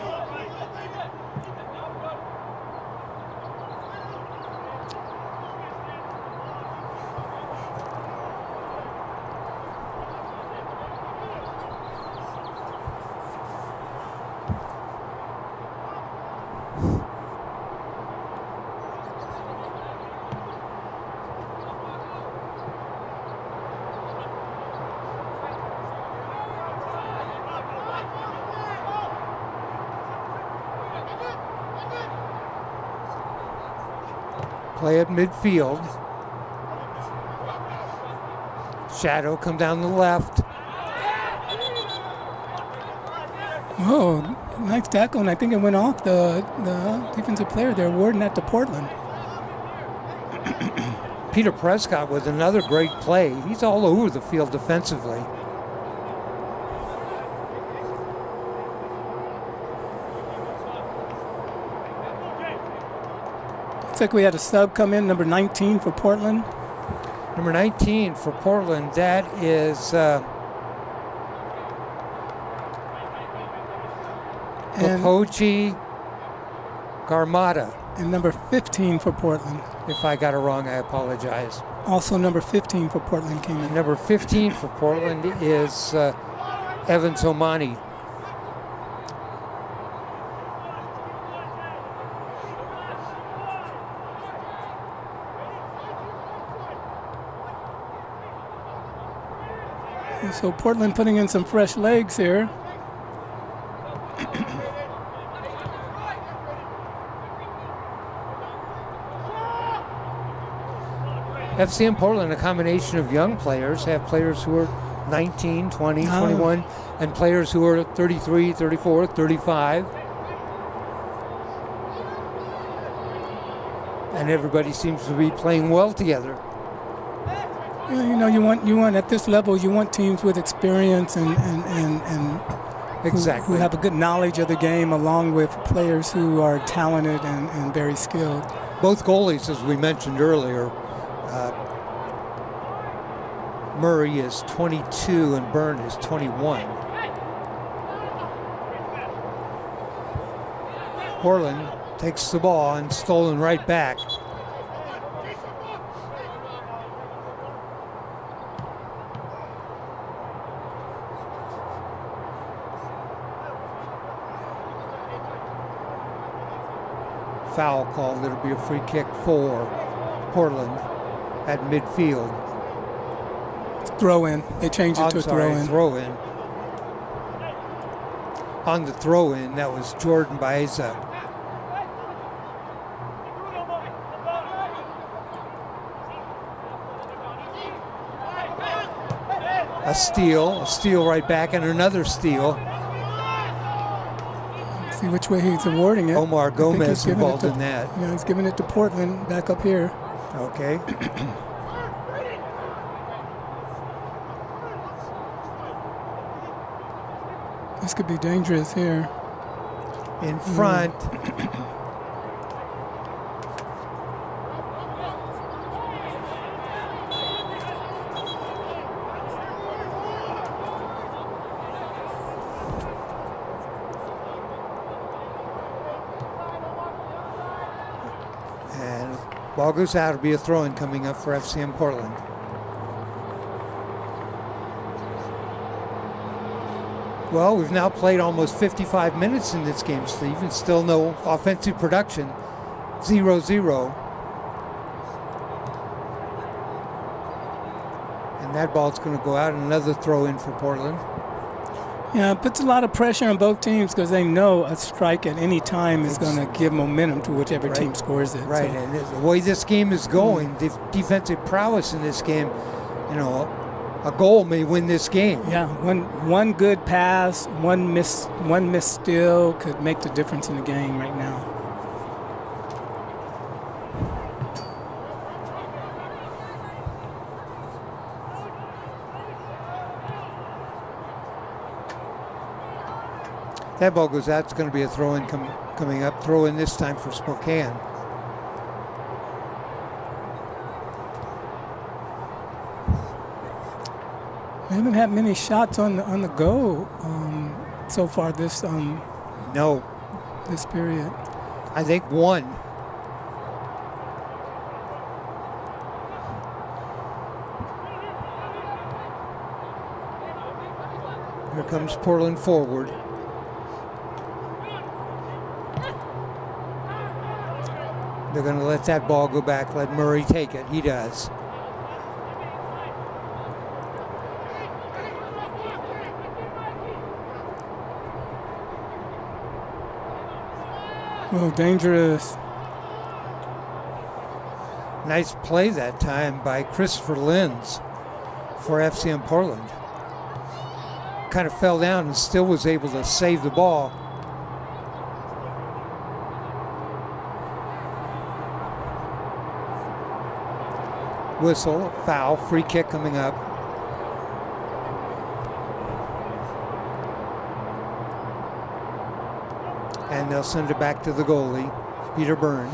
Speaker 2: Play at midfield. Shadow come down the left.
Speaker 6: Oh, nice tackle, and I think it went off the defensive player. They're awarding that to Portland.
Speaker 2: Peter Prescott with another great play. He's all over the field defensively.
Speaker 6: Looks like we had a sub come in, number 19 for Portland.
Speaker 2: Number 19 for Portland, that is Popochi Garmata.
Speaker 6: And number 15 for Portland.
Speaker 2: If I got it wrong, I apologize.
Speaker 6: Also number 15 for Portland came in.
Speaker 2: Number 15 for Portland is Evans Omani.
Speaker 6: So Portland putting in some fresh legs here.
Speaker 2: FCM Portland, a combination of young players, have players who are 19, 20, 21, and players who are 33, 34, 35. And everybody seems to be playing well together.
Speaker 6: You know, you want at this level, you want teams with experience and
Speaker 2: exactly
Speaker 6: who have a good knowledge of the game, along with players who are talented and very skilled.
Speaker 2: Both goalies, as we mentioned earlier, Murray is 22 and Byrne is 21. Portland takes the ball and stolen right back. Foul called. It'll be a free kick for Portland at midfield.
Speaker 6: Throw in. They changed it to a throw in.
Speaker 2: Throw in. On the throw in, that was Jordan Baeza. A steal right back, and another steal.
Speaker 6: See which way he's awarding it.
Speaker 2: Omar Gomez involved in that.
Speaker 6: Yeah, he's giving it to Portland back up here.
Speaker 2: Okay.
Speaker 6: This could be dangerous here.
Speaker 2: In front. And ball goes out. It'll be a throw-in coming up for FCM Portland. Well, we've now played almost 55 minutes in this game, Steve, and still no offensive production. 0-0. And that ball's going to go out, and another throw in for Portland.
Speaker 6: Yeah, it puts a lot of pressure on both teams because they know a strike at any time is going to give momentum to whichever team scores it.
Speaker 2: Right,
Speaker 6: So.
Speaker 2: and the way this game is going, the defensive prowess in this game, you know, a goal may win this game.
Speaker 6: Yeah, one good pass, one miss steal could make the difference in the game right now.
Speaker 2: That ball goes out. It's going to be a throw-in coming up. Throw-in this time for Spokane.
Speaker 6: We haven't had many shots on the go so far this
Speaker 2: No,
Speaker 6: this period.
Speaker 2: I think one. Here comes Portland forward. They're going to let that ball go back, let Murray take it. He does.
Speaker 6: Oh, dangerous.
Speaker 2: Nice play that time by Christopher Lenz for FCM Portland. Kind of fell down and still was able to save the ball. Whistle, foul, free kick coming up. And they'll send it back to the goalie, Peter Byrne.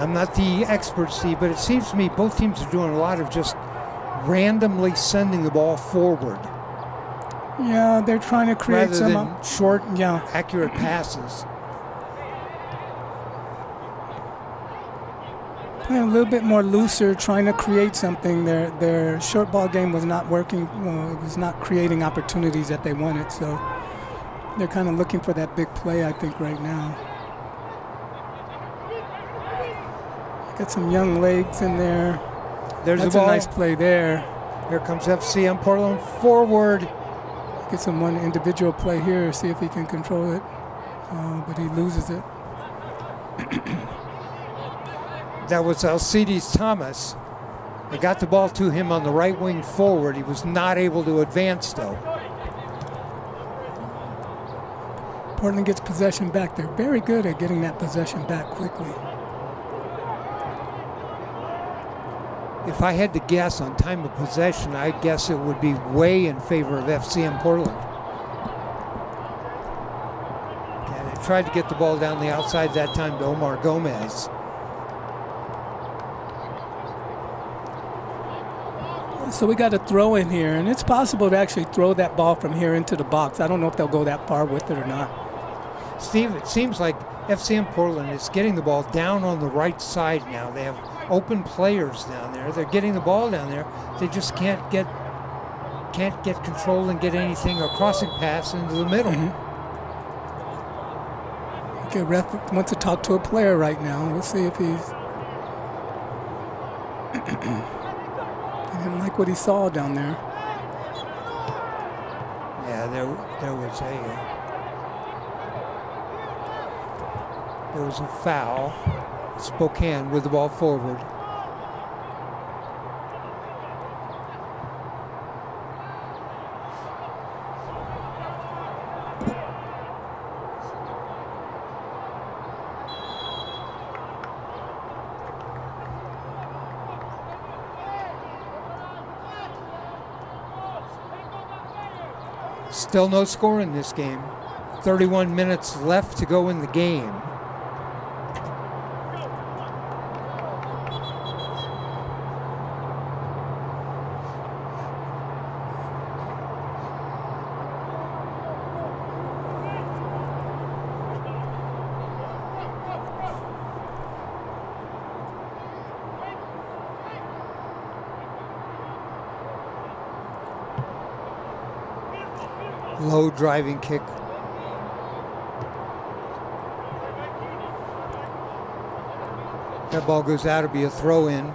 Speaker 2: I'm not the expert, Steve, but it seems to me both teams are doing a lot of just randomly sending the ball forward.
Speaker 6: Yeah, they're trying to create
Speaker 2: rather than short, accurate passes.
Speaker 6: Playing a little bit more looser, trying to create something. Their short ball game was not working. It was not creating opportunities that they wanted. So they're kind of looking for that big play, I think, right now. Got some young legs in there.
Speaker 2: There's
Speaker 6: That's
Speaker 2: the ball.
Speaker 6: a nice play there.
Speaker 2: Here comes FCM Portland forward.
Speaker 6: Get some one individual play here, see if he can control it. But he loses it.
Speaker 2: That was Alcides Thomas. They got the ball to him on the right wing forward. He was not able to advance, though.
Speaker 6: Portland gets possession back. They're very good at getting that possession back quickly.
Speaker 2: If I had to guess on time of possession, I'd guess it would be way in favor of FCM Portland. And they tried to get the ball down the outside that time to Omar Gomez.
Speaker 6: So we got a throw in here, and it's possible to actually throw that ball from here into the box. I don't know if they'll go that far with it or not.
Speaker 2: Steve, it seems like FCM Portland is getting the ball down on the right side now. They have open players down there. They're getting the ball down there. They just can't get control and get anything or crossing pass into the middle.
Speaker 6: Okay, ref wants to talk to a player right now. We'll see if he's. He didn't like what he saw down there.
Speaker 2: Yeah, there was a foul. Spokane with the ball forward. Still no score in this game. 31 minutes left to go in the game. Low driving kick. That ball goes out to be a throw-in.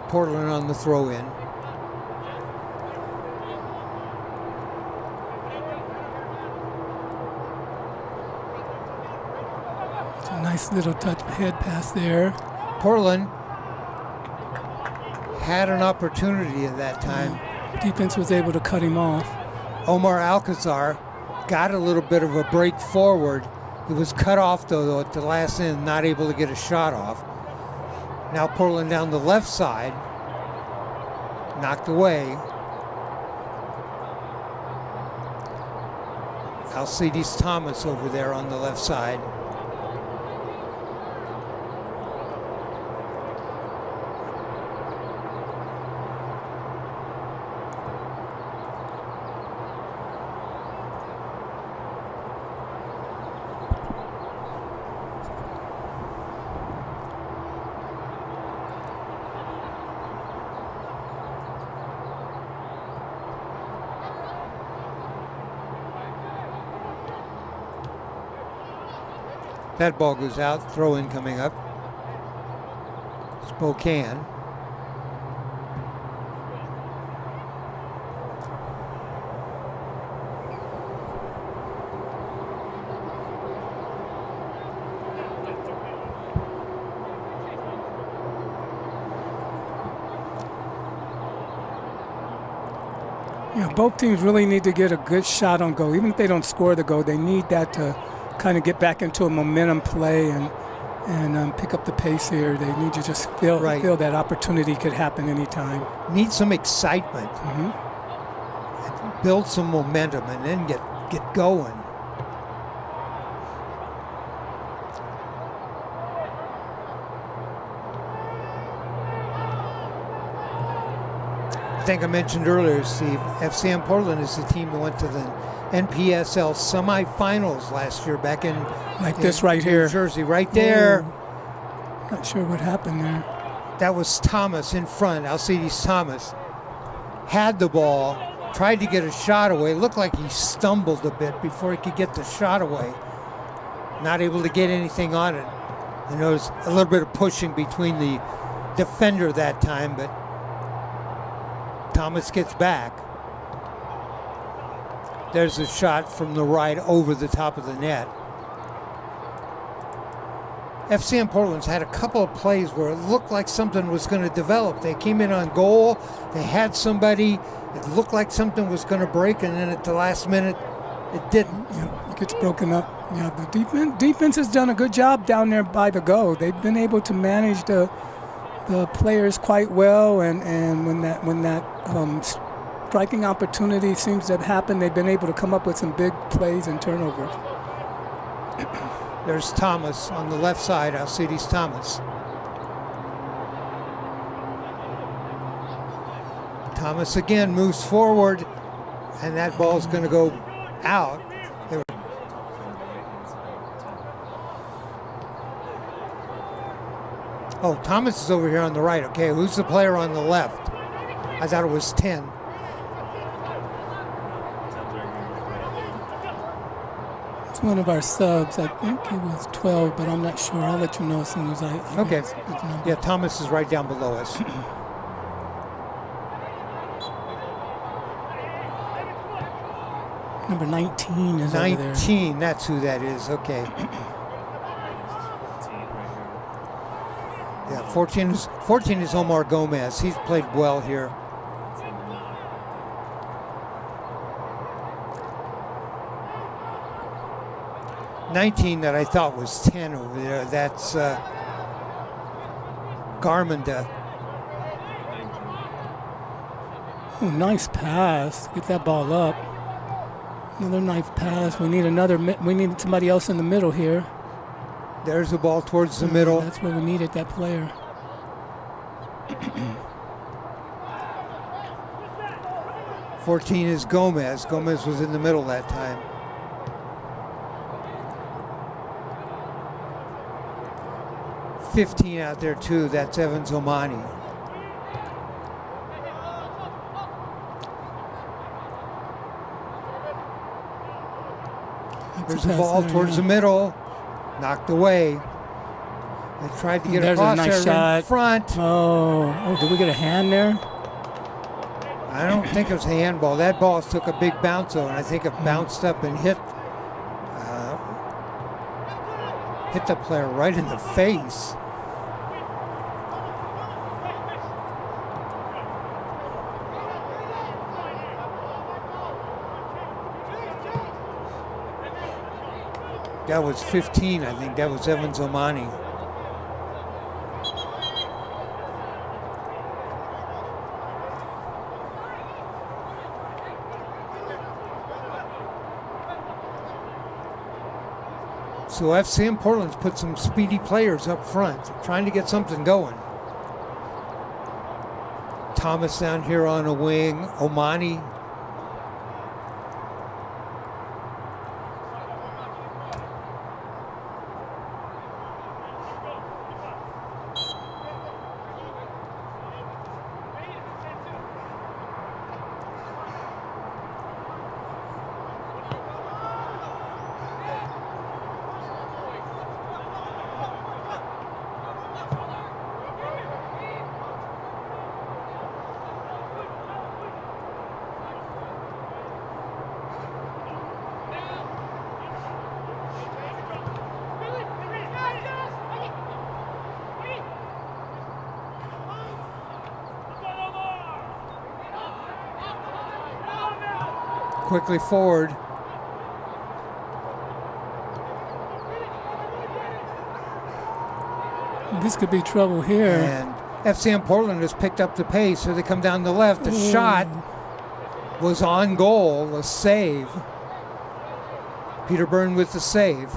Speaker 2: Portland on the throw-in.
Speaker 6: It's a nice little touch head pass there.
Speaker 2: Portland had an opportunity at that time.
Speaker 6: Defense was able to cut him off.
Speaker 2: Omar Alcazar got a little bit of a break forward. It was cut off though at the last end, not able to get a shot off. Now Portland down the left side, knocked away. Alcides Thomas over there on the left side. That ball goes out, throw in coming up. Spokane.
Speaker 6: Yeah, both teams really need to get a good shot on goal. Even if they don't score the goal, they need that to kind of get back into a momentum play and pick up the pace here. They need to just feel that opportunity could happen anytime.
Speaker 2: Need some excitement. Build some momentum and then get going. I think I mentioned earlier, Steve, FCM Portland is the team that went to the NPSL semifinals last year back in
Speaker 6: this right here.
Speaker 2: New Jersey, right there.
Speaker 6: Whoa. Not sure what happened there.
Speaker 2: That was Thomas in front. Alcides Thomas had the ball, tried to get a shot away. Looked like he stumbled a bit before he could get the shot away. Not able to get anything on it. And there was a little bit of pushing between the defender that time, but Thomas gets back. There's a shot from the right over the top of the net. FCM Portland's had a couple of plays where it looked like something was going to develop. They came in on goal, they had somebody, it looked like something was going to break, and then at the last minute, it didn't.
Speaker 6: Yeah, it gets broken up. Yeah, the defense has done a good job down there by the goal. They've been able to manage the players quite well, and when that striking opportunity seems to have happened, they've been able to come up with some big plays and turnovers.
Speaker 2: There's Thomas on the left side, Alcides Thomas. Thomas again moves forward, and that ball's going to go out. Oh, Thomas is over here on the right. Okay, who's the player on the left? I thought it was 10.
Speaker 6: It's one of our subs. I think it was 12, but I'm not sure. I'll let you know as soon as I
Speaker 2: okay.
Speaker 6: get the number.
Speaker 2: Yeah, Thomas is right down below us.
Speaker 6: Number 19 is over there.
Speaker 2: 19, that's who that is. Okay. Yeah, 14 is Omar Gomez. He's played well here. '19 that I thought was 10 over there. That's Garminda.
Speaker 6: Oh, nice pass. Get that ball up. Another nice pass. We need somebody else in the middle here.
Speaker 7: There's the ball towards the middle.
Speaker 6: That's where we needed that player.
Speaker 7: 14 is Gomez. Gomez was in the middle that time. $15 out there too. That's Evans Omani. There's the ball towards the middle. Knocked away. They tried to get across
Speaker 6: nice
Speaker 7: there
Speaker 6: shot.
Speaker 7: in front.
Speaker 6: Oh, did we get a hand there?
Speaker 7: I don't think it was a handball. That ball took a big bounce though, and I think it bounced up and hit the player right in the face. That was 15, I think. That was Evans Omani. So FCM Portland's put some speedy players up front, trying to get something going. Thomas down here on a wing. Omani. Quickly forward.
Speaker 6: This could be trouble here.
Speaker 7: And FCM Portland has picked up the pace, so they come down the left. The shot was on goal, a save. Peter Byrne with the save.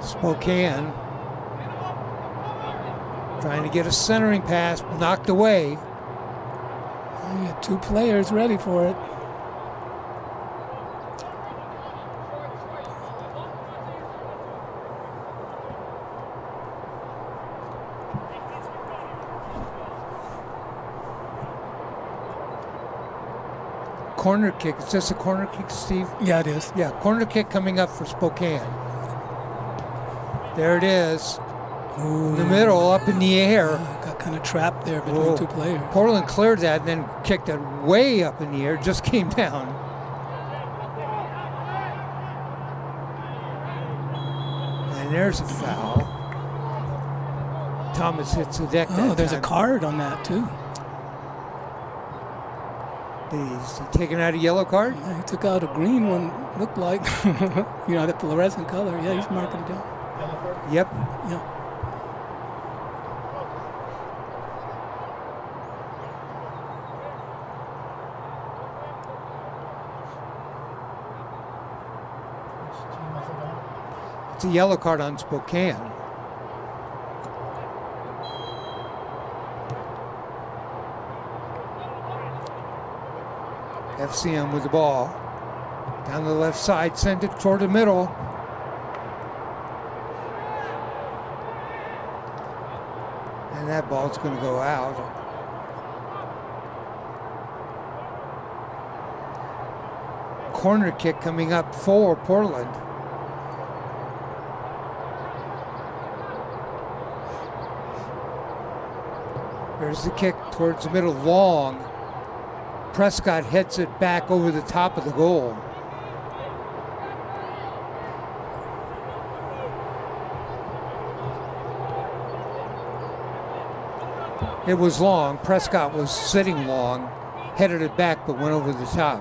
Speaker 7: Spokane trying to get a centering pass, knocked away.
Speaker 6: You got two players ready for it.
Speaker 7: Corner kick. Is this a corner kick, Steve?
Speaker 6: Yeah, it is.
Speaker 7: Yeah, corner kick coming up for Spokane. There it is. In the middle, up in the air.
Speaker 6: Got kind of trapped there between two players.
Speaker 7: Portland cleared that and then kicked it way up in the air, just came down. And there's a foul. Thomas hits the deck.
Speaker 6: Oh, there's a card on that too.
Speaker 7: Is he taking out a yellow card?
Speaker 6: Yeah, he took out a green one, looked like. You know, that fluorescent color. Yeah, he's marking it down.
Speaker 7: Yep.
Speaker 6: Yeah.
Speaker 7: It's a yellow card on Spokane. FCM with the ball. Down the left side, send it toward the middle. And that ball's going to go out. Corner kick coming up for Portland. There's the kick towards the middle, long. Prescott hits it back over the top of the goal. It was long. Prescott was sitting long, headed it back, but went over the top.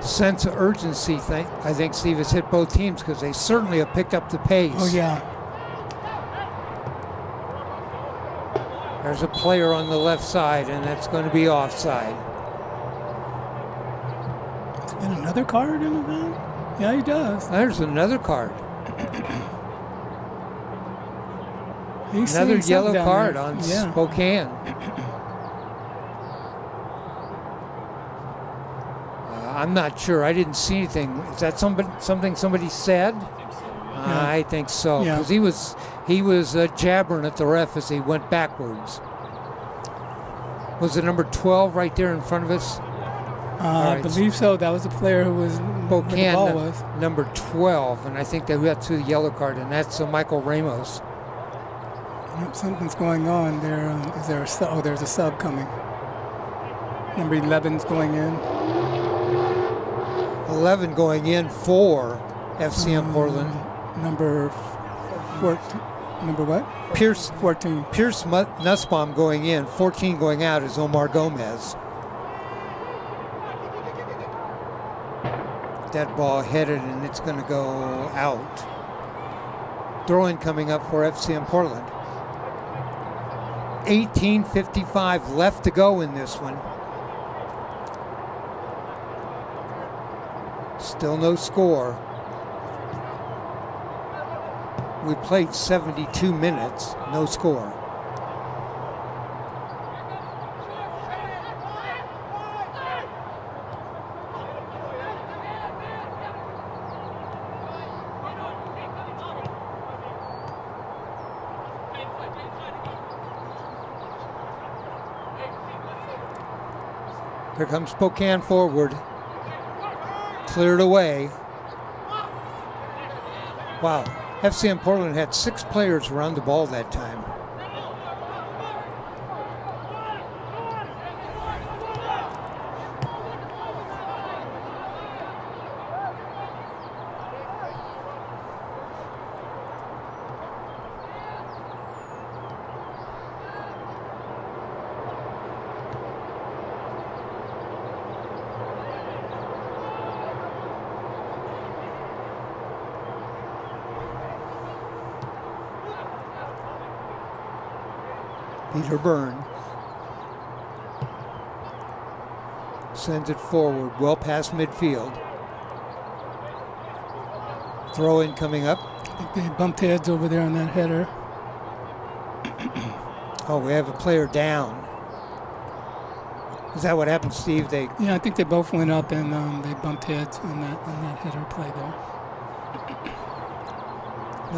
Speaker 7: Sense of urgency, I think, Steve, has hit both teams because they certainly have picked up the pace.
Speaker 6: Oh, yeah.
Speaker 7: There's a player on the left side, and that's going to be offside.
Speaker 6: And another card in the game? Yeah, he does.
Speaker 7: There's another card.
Speaker 6: He's
Speaker 7: Another
Speaker 6: seeing
Speaker 7: yellow
Speaker 6: something down
Speaker 7: card
Speaker 6: there.
Speaker 7: on
Speaker 6: Yeah.
Speaker 7: Spokane. I'm not sure. I didn't see anything. Is that something somebody said? I think so.
Speaker 6: Yeah.
Speaker 7: Because he was jabbering at the ref as he went backwards. Was it number 12 right there in front of us?
Speaker 6: I believe so. That was the player who was where the
Speaker 7: Spokane,
Speaker 6: ball was.
Speaker 7: number 12, and I think they got to the yellow card, and that's Michael Ramos.
Speaker 6: Yep, something's going on there. Is there a sub? Oh, there's a sub coming. Number 11's going in.
Speaker 7: 11 going in for FCM Portland.
Speaker 6: Number 14. Number what?
Speaker 7: Pierce
Speaker 6: 14.
Speaker 7: Nussbaum going in. 14 going out is Omar Gomez. That ball headed, and it's going to go out. Throw-in coming up for FCM Portland. 18:55 left to go in this one. Still no score. We played 72 minutes, no score. Here comes Spokane forward. Cleared away. Wow. FCM Portland had 6 players around the ball that time. Peter Byrne sends it forward, well past midfield. Throw in coming up.
Speaker 6: I think they bumped heads over there on that header.
Speaker 7: Oh, we have a player down. Is that what happened, Steve?
Speaker 6: Yeah, I think they both went up and they bumped heads on that header play there.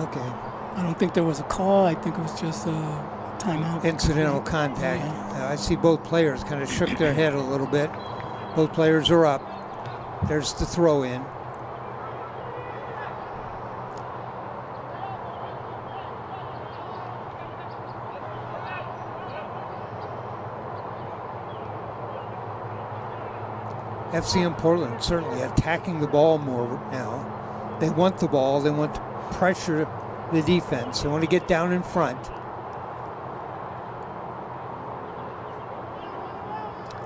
Speaker 7: Okay.
Speaker 6: I don't think there was a call. I think it was just a timeout.
Speaker 7: Incidental contact.
Speaker 6: Yeah.
Speaker 7: I see both players kind of shook their head a little bit. Both players are up. There's the throw in. FCM Portland certainly attacking the ball more now. They want the ball. They want to pressure the defense. They want to get down in front.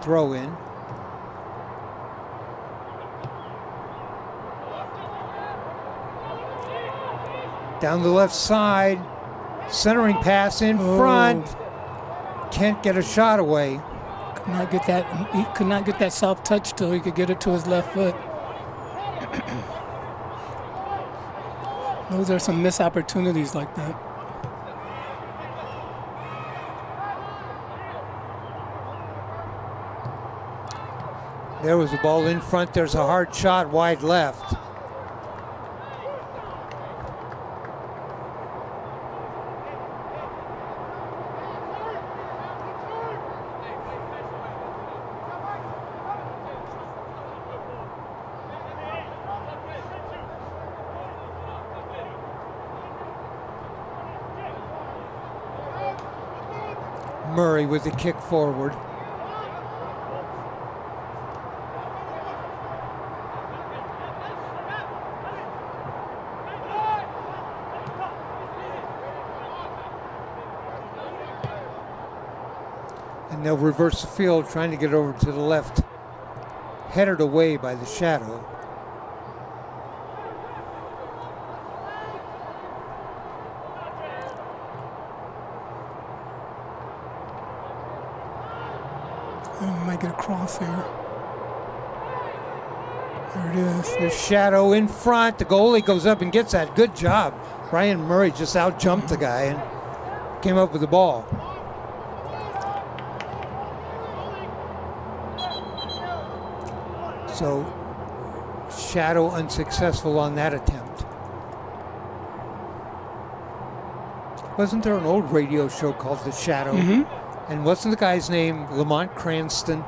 Speaker 7: Throw in. Down the left side. Centering pass in front. Can't get a shot away.
Speaker 6: Could not get that. He could not get that soft touch till he could get it to his left foot. Those are some missed opportunities like that.
Speaker 7: There was a ball in front. There's a hard shot wide left. Murray with the kick forward. And they'll reverse the field, trying to get over to the left. Headed away by the Shadow.
Speaker 6: Might get a cross here. There it is.
Speaker 7: The Shadow in front. The goalie goes up and gets that. Good job. Brian Murray just out-jumped the guy and came up with the ball. So, Shadow unsuccessful on that attempt. Wasn't there an old radio show called The Shadow? And wasn't the guy's name Lamont Cranston?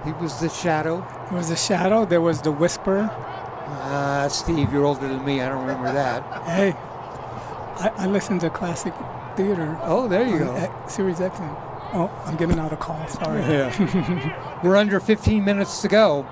Speaker 7: He was the Shadow.
Speaker 6: There was the Shadow. There was the Whisper.
Speaker 7: Steve, you're older than me. I don't remember that.
Speaker 6: Hey, I listened to classic theater.
Speaker 7: Oh, there you go.
Speaker 6: Series X. Oh, I'm getting out a call. Sorry.
Speaker 7: Yeah. We're under 15 minutes to go.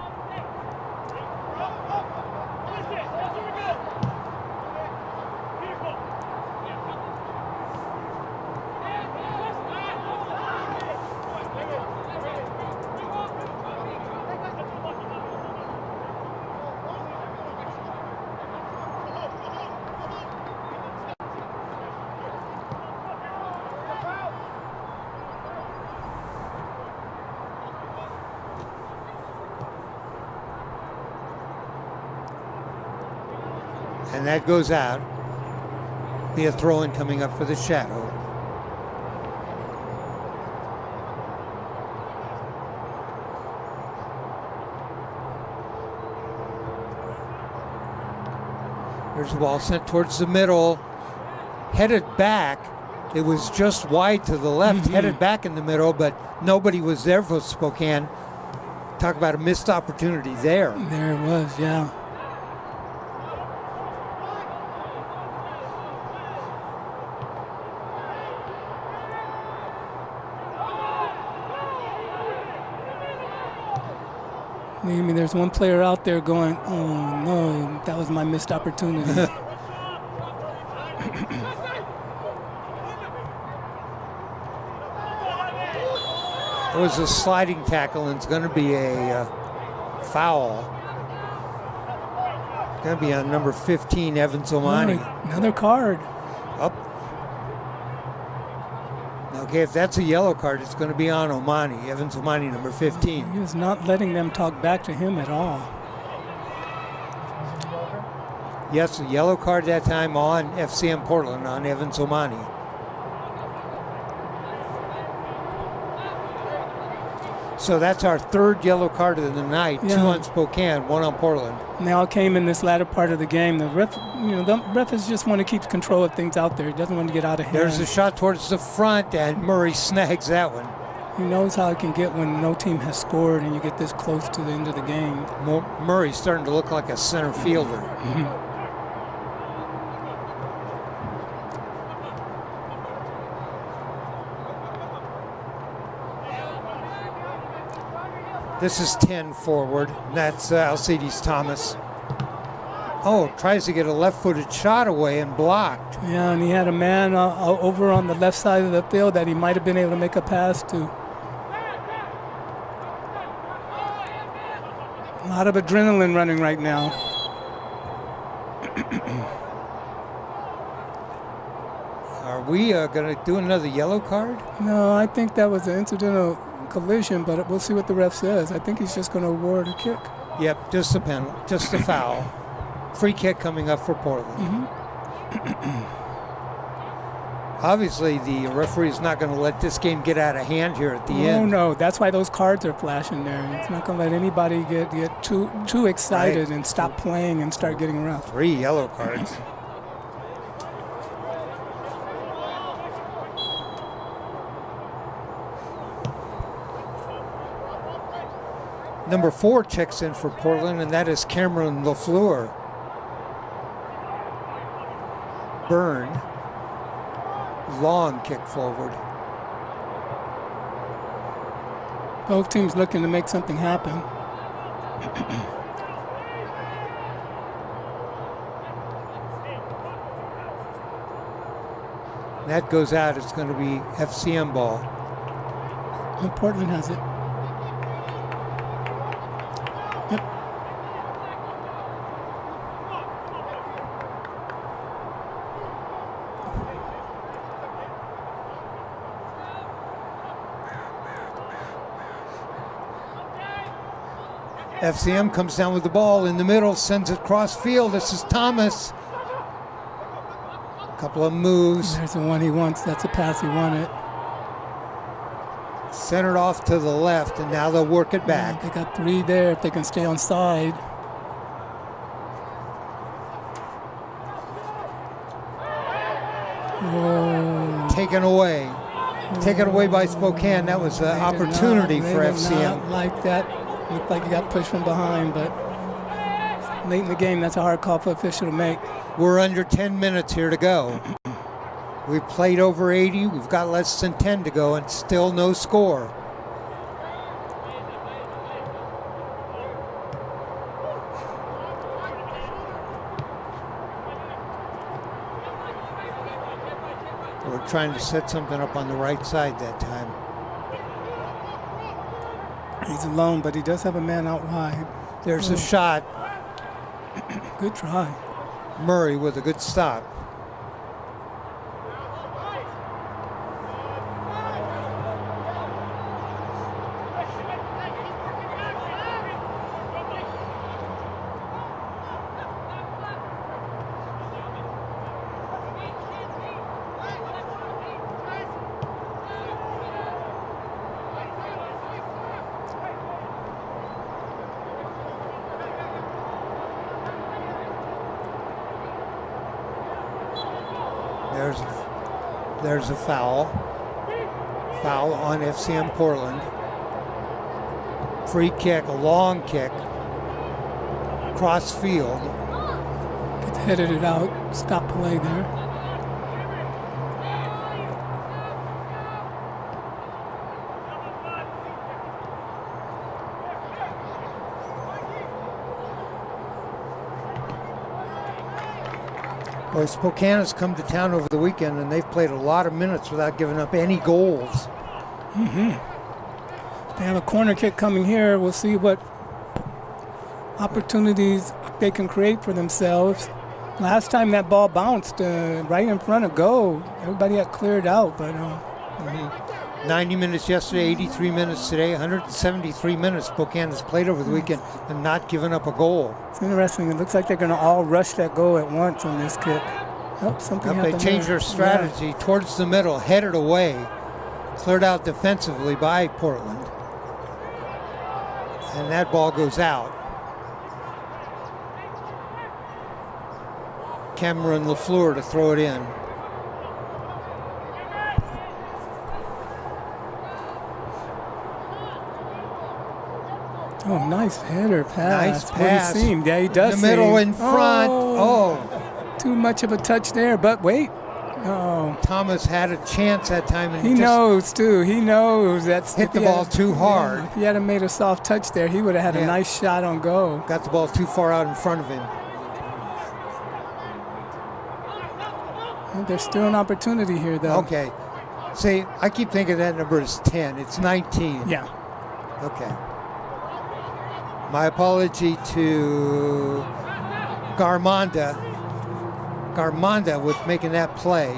Speaker 7: And that goes out. Be a throw-in coming up for the Shadow. There's the ball sent towards the middle. Headed back. It was just wide to the left, headed back in the middle, but nobody was there for Spokane. Talk about a missed opportunity there.
Speaker 6: There it was, yeah. I mean, there's one player out there going, oh no, that was my missed opportunity.
Speaker 7: It was a sliding tackle, and it's going to be a foul. Going to be on number 15, Evans Omani.
Speaker 6: Another card.
Speaker 7: Up. Okay, if that's a yellow card, it's going to be on Omani, Evans Omani, number 15.
Speaker 6: He was not letting them talk back to him at all.
Speaker 7: Yes, a yellow card that time on FCM Portland on Evans Omani. So that's our third yellow card of the night.
Speaker 6: Yeah.
Speaker 7: 2 on Spokane, 1 on Portland.
Speaker 6: And they all came in this latter part of the game. The ref is just want to keep control of things out there. He doesn't want to get out of hand.
Speaker 7: There's a shot towards the front, and Murray snags that one.
Speaker 6: He knows how it can get when no team has scored and you get this close to the end of the game.
Speaker 7: Murray's starting to look like a center fielder. This is 10 forward. That's Alcides Thomas. Oh, tries to get a left-footed shot away and blocked.
Speaker 6: Yeah, and he had a man over on the left side of the field that he might have been able to make a pass to. A lot of adrenaline running right now.
Speaker 7: Are we going to do another yellow card?
Speaker 6: No, I think that was an incidental collision, but we'll see what the ref says. I think he's just going to award a kick.
Speaker 7: Yep, just a penalty, just a foul. Free kick coming up for Portland. Obviously, the referee is not going to let this game get out of hand here at the end.
Speaker 6: Oh no, that's why those cards are flashing there. It's not going to let anybody get too excited and stop playing and start getting rough.
Speaker 7: 3 yellow cards. Number 4 checks in for Portland, and that is Cameron LaFleur. Byrne. Long kick forward.
Speaker 6: Both teams looking to make something happen.
Speaker 7: That goes out. It's going to be FCM ball.
Speaker 6: And Portland has it. Yep.
Speaker 7: FCM comes down with the ball in the middle, sends it cross field. This is Thomas. Couple of moves.
Speaker 6: There's the one he wants. That's a pass he wanted.
Speaker 7: Centered off to the left, and now they'll work it back.
Speaker 6: They got 3 there if they can stay on side. Whoa.
Speaker 7: Taken away. Taken away by Spokane. That was an opportunity for FCM.
Speaker 6: They did not like that. Looked like he got pushed from behind, but late in the game, that's a hard call for official to make.
Speaker 7: We're under 10 minutes here to go. We've played over 80. We've got less than 10 to go, and still no score. We're trying to set something up on the right side that time.
Speaker 6: He's alone, but he does have a man out wide.
Speaker 7: There's a shot.
Speaker 6: Good try.
Speaker 7: Murray with a good stop. There's a foul. Foul on FCM Portland. Free kick, a long kick. Cross field.
Speaker 6: Gets headed it out. Stop play there.
Speaker 7: Boy, Spokane has come to town over the weekend, and they've played a lot of minutes without giving up any goals.
Speaker 6: They have a corner kick coming here. We'll see what opportunities they can create for themselves. Last time that ball bounced right in front of goal. Everybody had cleared out, but
Speaker 7: 90 minutes yesterday, 83 minutes today, 173 minutes Spokane has played over the weekend and not given up a goal.
Speaker 6: It's interesting. It looks like they're going to all rush that goal at once on this kick. Oh, something
Speaker 7: They
Speaker 6: happened
Speaker 7: changed
Speaker 6: there.
Speaker 7: their strategy towards the middle, headed away, cleared out defensively by Portland. And that ball goes out. Cameron LaFleur to throw it in.
Speaker 6: Oh, nice header pass.
Speaker 7: Nice pass.
Speaker 6: What he seemed. Yeah, he does.
Speaker 7: In the middle
Speaker 6: seem.
Speaker 7: in front. Oh.
Speaker 6: Too much of a touch there, but wait. Oh.
Speaker 7: Thomas had a chance that time. And
Speaker 6: He knows, too. He knows that's
Speaker 7: hit the ball too hard.
Speaker 6: Yeah, if he had made a soft touch there, he would have had a nice shot on goal.
Speaker 7: Got the ball too far out in front of him.
Speaker 6: There's still an opportunity here, though.
Speaker 7: Okay. See, I keep thinking that number is 10. It's 19.
Speaker 6: Yeah.
Speaker 7: Okay. My apology to Garmonda with making that play.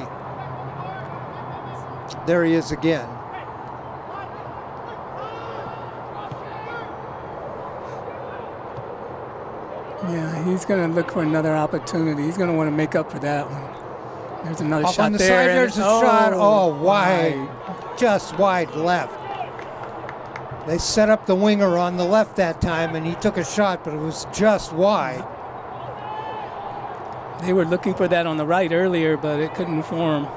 Speaker 7: There he is again.
Speaker 6: Yeah, he's going to look for another opportunity. He's going to want to make up for that one. There's another
Speaker 7: Off
Speaker 6: shot
Speaker 7: on the
Speaker 6: there.
Speaker 7: side, there's a shot. Oh, wide.
Speaker 6: wide.
Speaker 7: Just wide left. They set up the winger on the left that time, and he took a shot, but it was just wide.
Speaker 6: They were looking for that on the right earlier, but it couldn't form.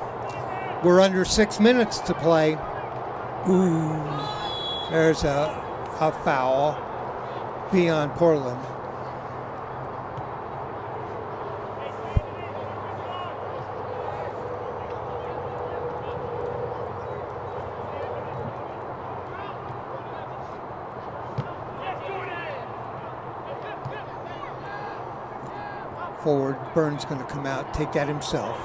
Speaker 7: We're under 6 minutes to play.
Speaker 6: Ooh.
Speaker 7: There's a foul. Beyond Portland. forward. Burns going to come out, take that himself.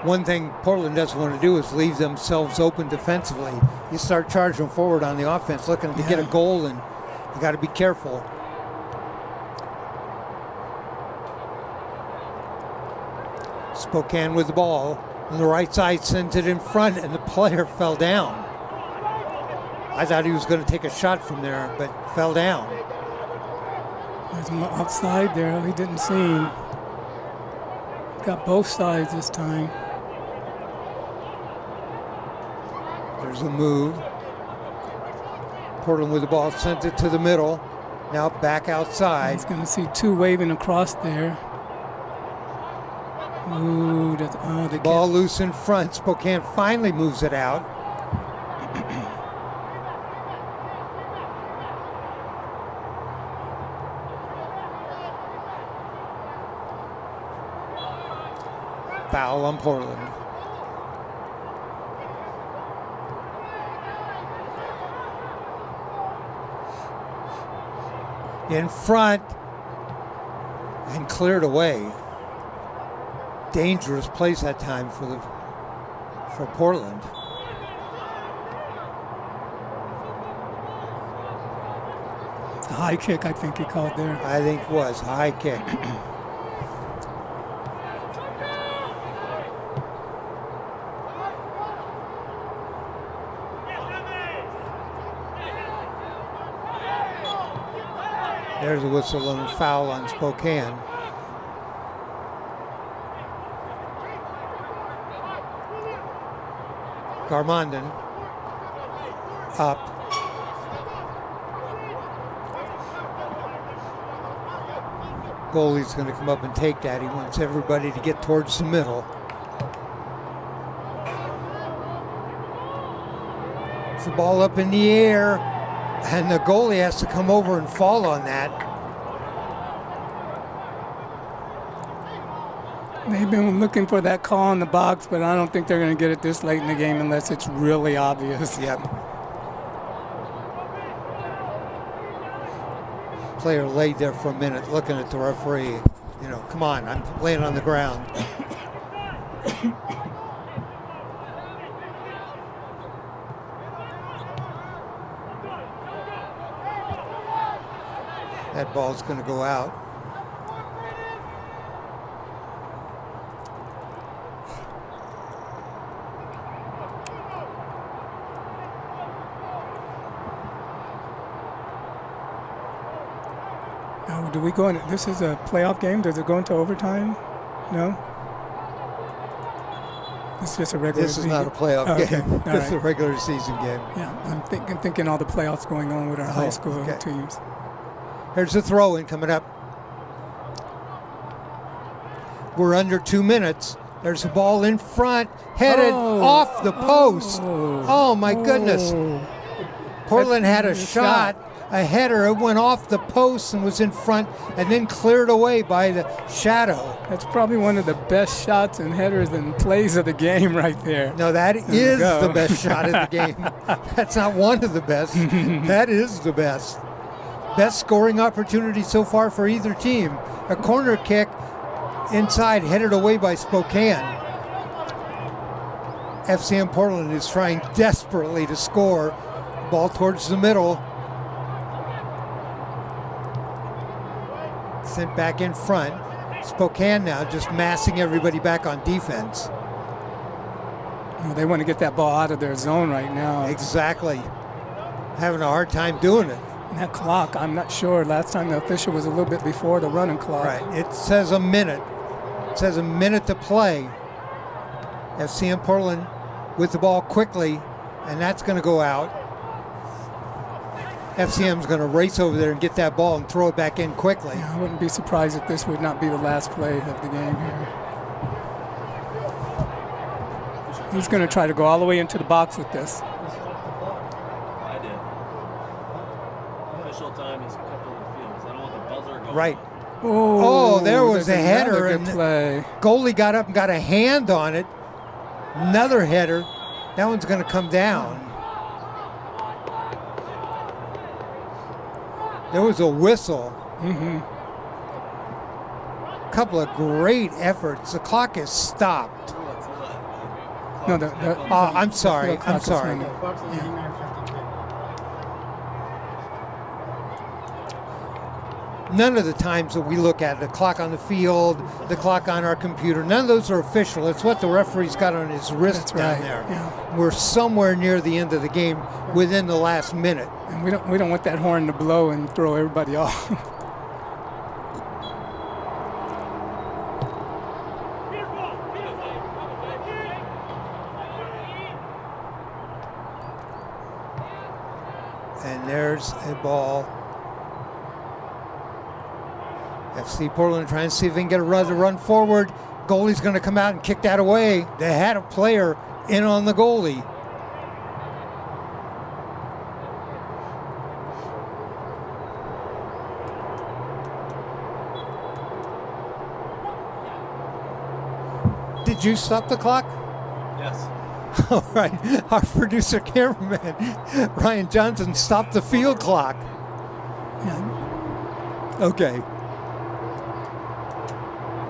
Speaker 7: One thing Portland doesn't want to do is leave themselves open defensively. You start charging forward on the offense, looking to get a goal, and you got to be careful. Spokane with the ball on the right side, sends it in front, and the player fell down. I thought he was going to take a shot from there, but fell down.
Speaker 6: There's him outside there. He didn't see him. Got both sides this time.
Speaker 7: There's a move. Portland with the ball, sent it to the middle. Now back outside.
Speaker 6: He's going to see two waving across there. Ooh, they
Speaker 7: Ball loose in front. Spokane finally moves it out. Foul on Portland. In front and cleared away. Dangerous place that time for Portland.
Speaker 6: It's a high kick, I think he called there.
Speaker 7: I think it was a high kick. There's a whistle and a foul on Spokane. Garmondan up. Goalie's going to come up and take that. He wants everybody to get towards the middle. It's the ball up in the air, and the goalie has to come over and fall on that.
Speaker 6: They've been looking for that call in the box, but I don't think they're going to get it this late in the game unless it's really obvious.
Speaker 7: Yep. Player laid there for a minute looking at the referee. You know, come on, I'm laying on the ground. That ball's going to go out.
Speaker 6: Now, do we go in? This is a playoff game. Does it go into overtime? No. It's just a regular.
Speaker 7: This is not a playoff game.
Speaker 6: Okay.
Speaker 7: This is a regular season game.
Speaker 6: Yeah, I'm thinking all the playoffs going on with our high school teams.
Speaker 7: There's a throw-in coming up. We're under 2 minutes. There's a ball in front, headed off the post. Oh my goodness. Portland had a shot, a header. It went off the post and was in front and then cleared away by the Shadow.
Speaker 6: That's probably one of the best shots and headers and plays of the game right there.
Speaker 7: No, that is the best shot of the game. That's not one of the best. That is the best. Best scoring opportunity so far for either team. A corner kick inside, headed away by Spokane. FCM Portland is trying desperately to score. Ball towards the middle. Sent back in front. Spokane now just massing everybody back on defense.
Speaker 6: Well, they want to get that ball out of their zone right now.
Speaker 7: Exactly. Having a hard time doing it.
Speaker 6: That clock, I'm not sure. Last time the official was a little bit before the running clock.
Speaker 7: Right. It says a minute. It says a minute to play. FCM Portland with the ball quickly, and that's going to go out. FCM's going to race over there and get that ball and throw it back in quickly.
Speaker 6: Yeah, I wouldn't be surprised if this would not be the last play of the game here. He's going to try to go all the way into the box with this.
Speaker 3: I did.
Speaker 7: right.
Speaker 6: Oh,
Speaker 7: there was
Speaker 6: there's
Speaker 7: a header,
Speaker 6: another good
Speaker 7: and
Speaker 6: play.
Speaker 7: Goalie got up and got a hand on it. Another header. That one's going to come down. There was a whistle. Couple of great efforts. The clock is stopped.
Speaker 6: No,
Speaker 7: I'm sorry.
Speaker 6: the clock
Speaker 7: I'm
Speaker 6: is
Speaker 7: sorry.
Speaker 6: running.
Speaker 5: Clock's only 9:52.
Speaker 7: None of the times that we look at the clock on the field, the clock on our computer, none of those are official. It's what the referee's got on his wrist
Speaker 6: That's
Speaker 7: down
Speaker 6: right,
Speaker 7: there.
Speaker 6: yeah.
Speaker 7: We're somewhere near the end of the game, within the last minute.
Speaker 6: And we don't want that horn to blow and throw everybody off.
Speaker 7: And there's a ball. FC Portland trying to see if they can get a run forward. Goalie's going to come out and kick that away. They had a player in on the goalie. Did you stop the clock?
Speaker 3: Yes.
Speaker 7: All right. Our producer cameraman, Ryan Johnson, stopped the field clock. Okay.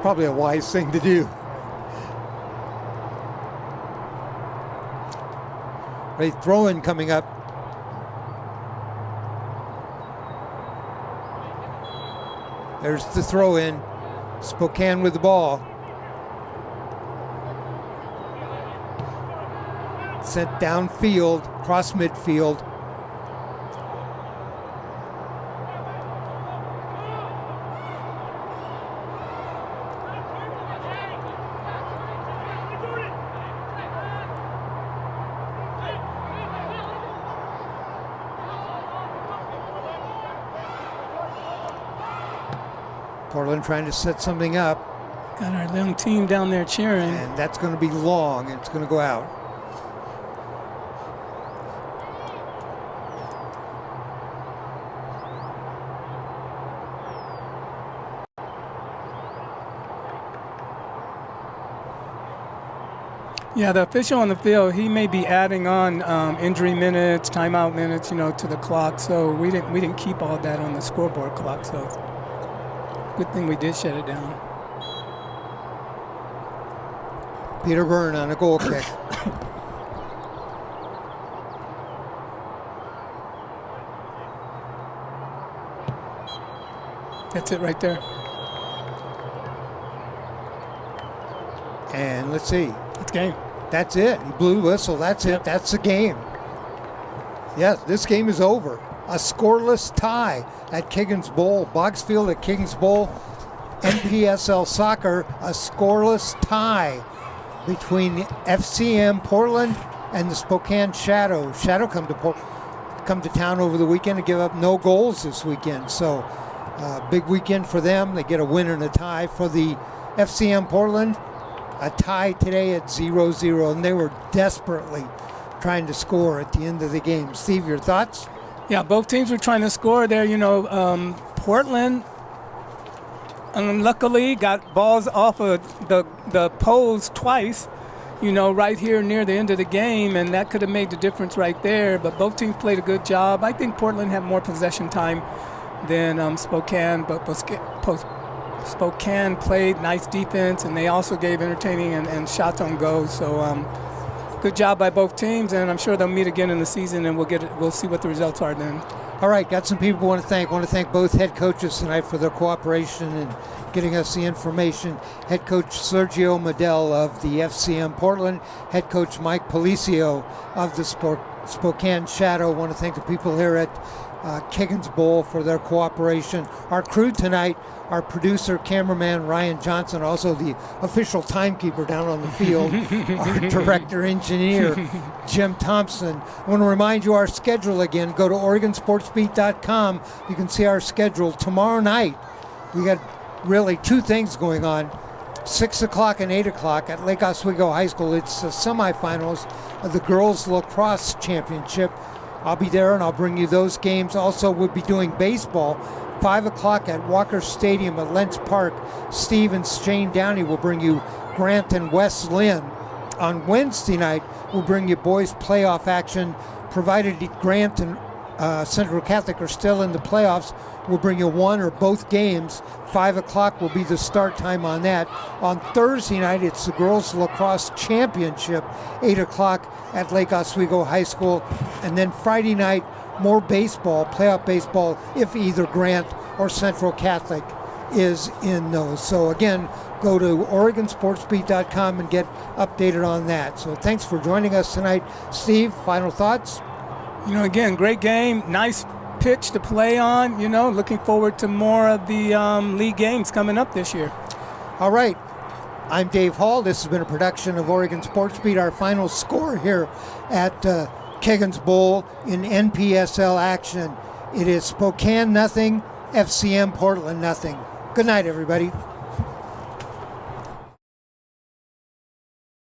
Speaker 7: Probably a wise thing to do. Right, throw-in coming up. There's the throw-in. Spokane with the ball. Sent downfield, cross midfield. Portland trying to set something up.
Speaker 6: Got our young team down there cheering.
Speaker 7: And that's going to be long. It's going to go out.
Speaker 6: Yeah, the official on the field, he may be adding on injury minutes, timeout minutes, to the clock. So we didn't keep all that on the scoreboard clock. So good thing we did shut it down.
Speaker 7: Peter Byrne on a goal kick.
Speaker 6: That's it right there.
Speaker 7: And let's see.
Speaker 6: It's game.
Speaker 7: That's it. He blew the whistle. That's it. That's the game. Yes, this game is over. A scoreless tie at Kiggins Bowl. Bogsfield at Kiggins Bowl. NPSL soccer, a scoreless tie between the FCM Portland and the Spokane Shadow. Shadow come to town over the weekend and give up no goals this weekend. So big weekend for them. They get a win and a tie. For the FCM Portland, a tie today at 0-0, and they were desperately trying to score at the end of the game. Steve, your thoughts?
Speaker 6: Yeah, both teams were trying to score there. Portland luckily got balls off of the poles twice, right here near the end of the game, and that could have made the difference right there. But both teams played a good job. I think Portland had more possession time than Spokane, but Spokane played nice defense, and they also gave entertaining and shots on goal. So good job by both teams, and I'm sure they'll meet again in the season, and we'll see what the results are then. All
Speaker 7: right, got some people want to thank. Want to thank both head coaches tonight for their cooperation and getting us the information. Head coach Sergio Medel of the FCM Portland, head coach Mike Policio of the Spokane Shadow. Want to thank the people here at Kiggins Bowl for their cooperation. Our crew tonight, our producer, cameraman Ryan Johnson, also the official timekeeper down on the field, our director engineer Jim Thompson. I want to remind you our schedule again. Go to OregonSportsBeat.com. You can see our schedule. Tomorrow night, we got really two things going on. 6 o'clock and 8 o'clock at Lake Oswego High School. It's the semifinals of the Girls Lacrosse Championship. I'll be there and I'll bring you those games. Also, we'll be doing baseball. 5 o'clock at Walker Stadium at Lentz Park, Steve and Shane Downey will bring you Grant and West Lynn. On Wednesday night, we'll bring you boys playoff action. Provided Grant and Central Catholic are still in the playoffs, we'll bring you one or both games. 5 o'clock will be the start time on that. On Thursday night, it's the Girls Lacrosse Championship, 8 o'clock at Lake Oswego High School. And then Friday night, more baseball, playoff baseball, if either Grant or Central Catholic is in those. So again, go to OregonSportsBeat.com and get updated on that. So thanks for joining us tonight. Steve, final thoughts?
Speaker 6: Again, great game. Nice pitch to play on. Looking forward to more of the league games coming up this year.
Speaker 7: All right. I'm Dave Hall. This has been a production of Oregon Sports Beat. Our final score here at Keggins Bowl in NPSL action. It is Spokane 0, FCM Portland 0. Good night, everybody.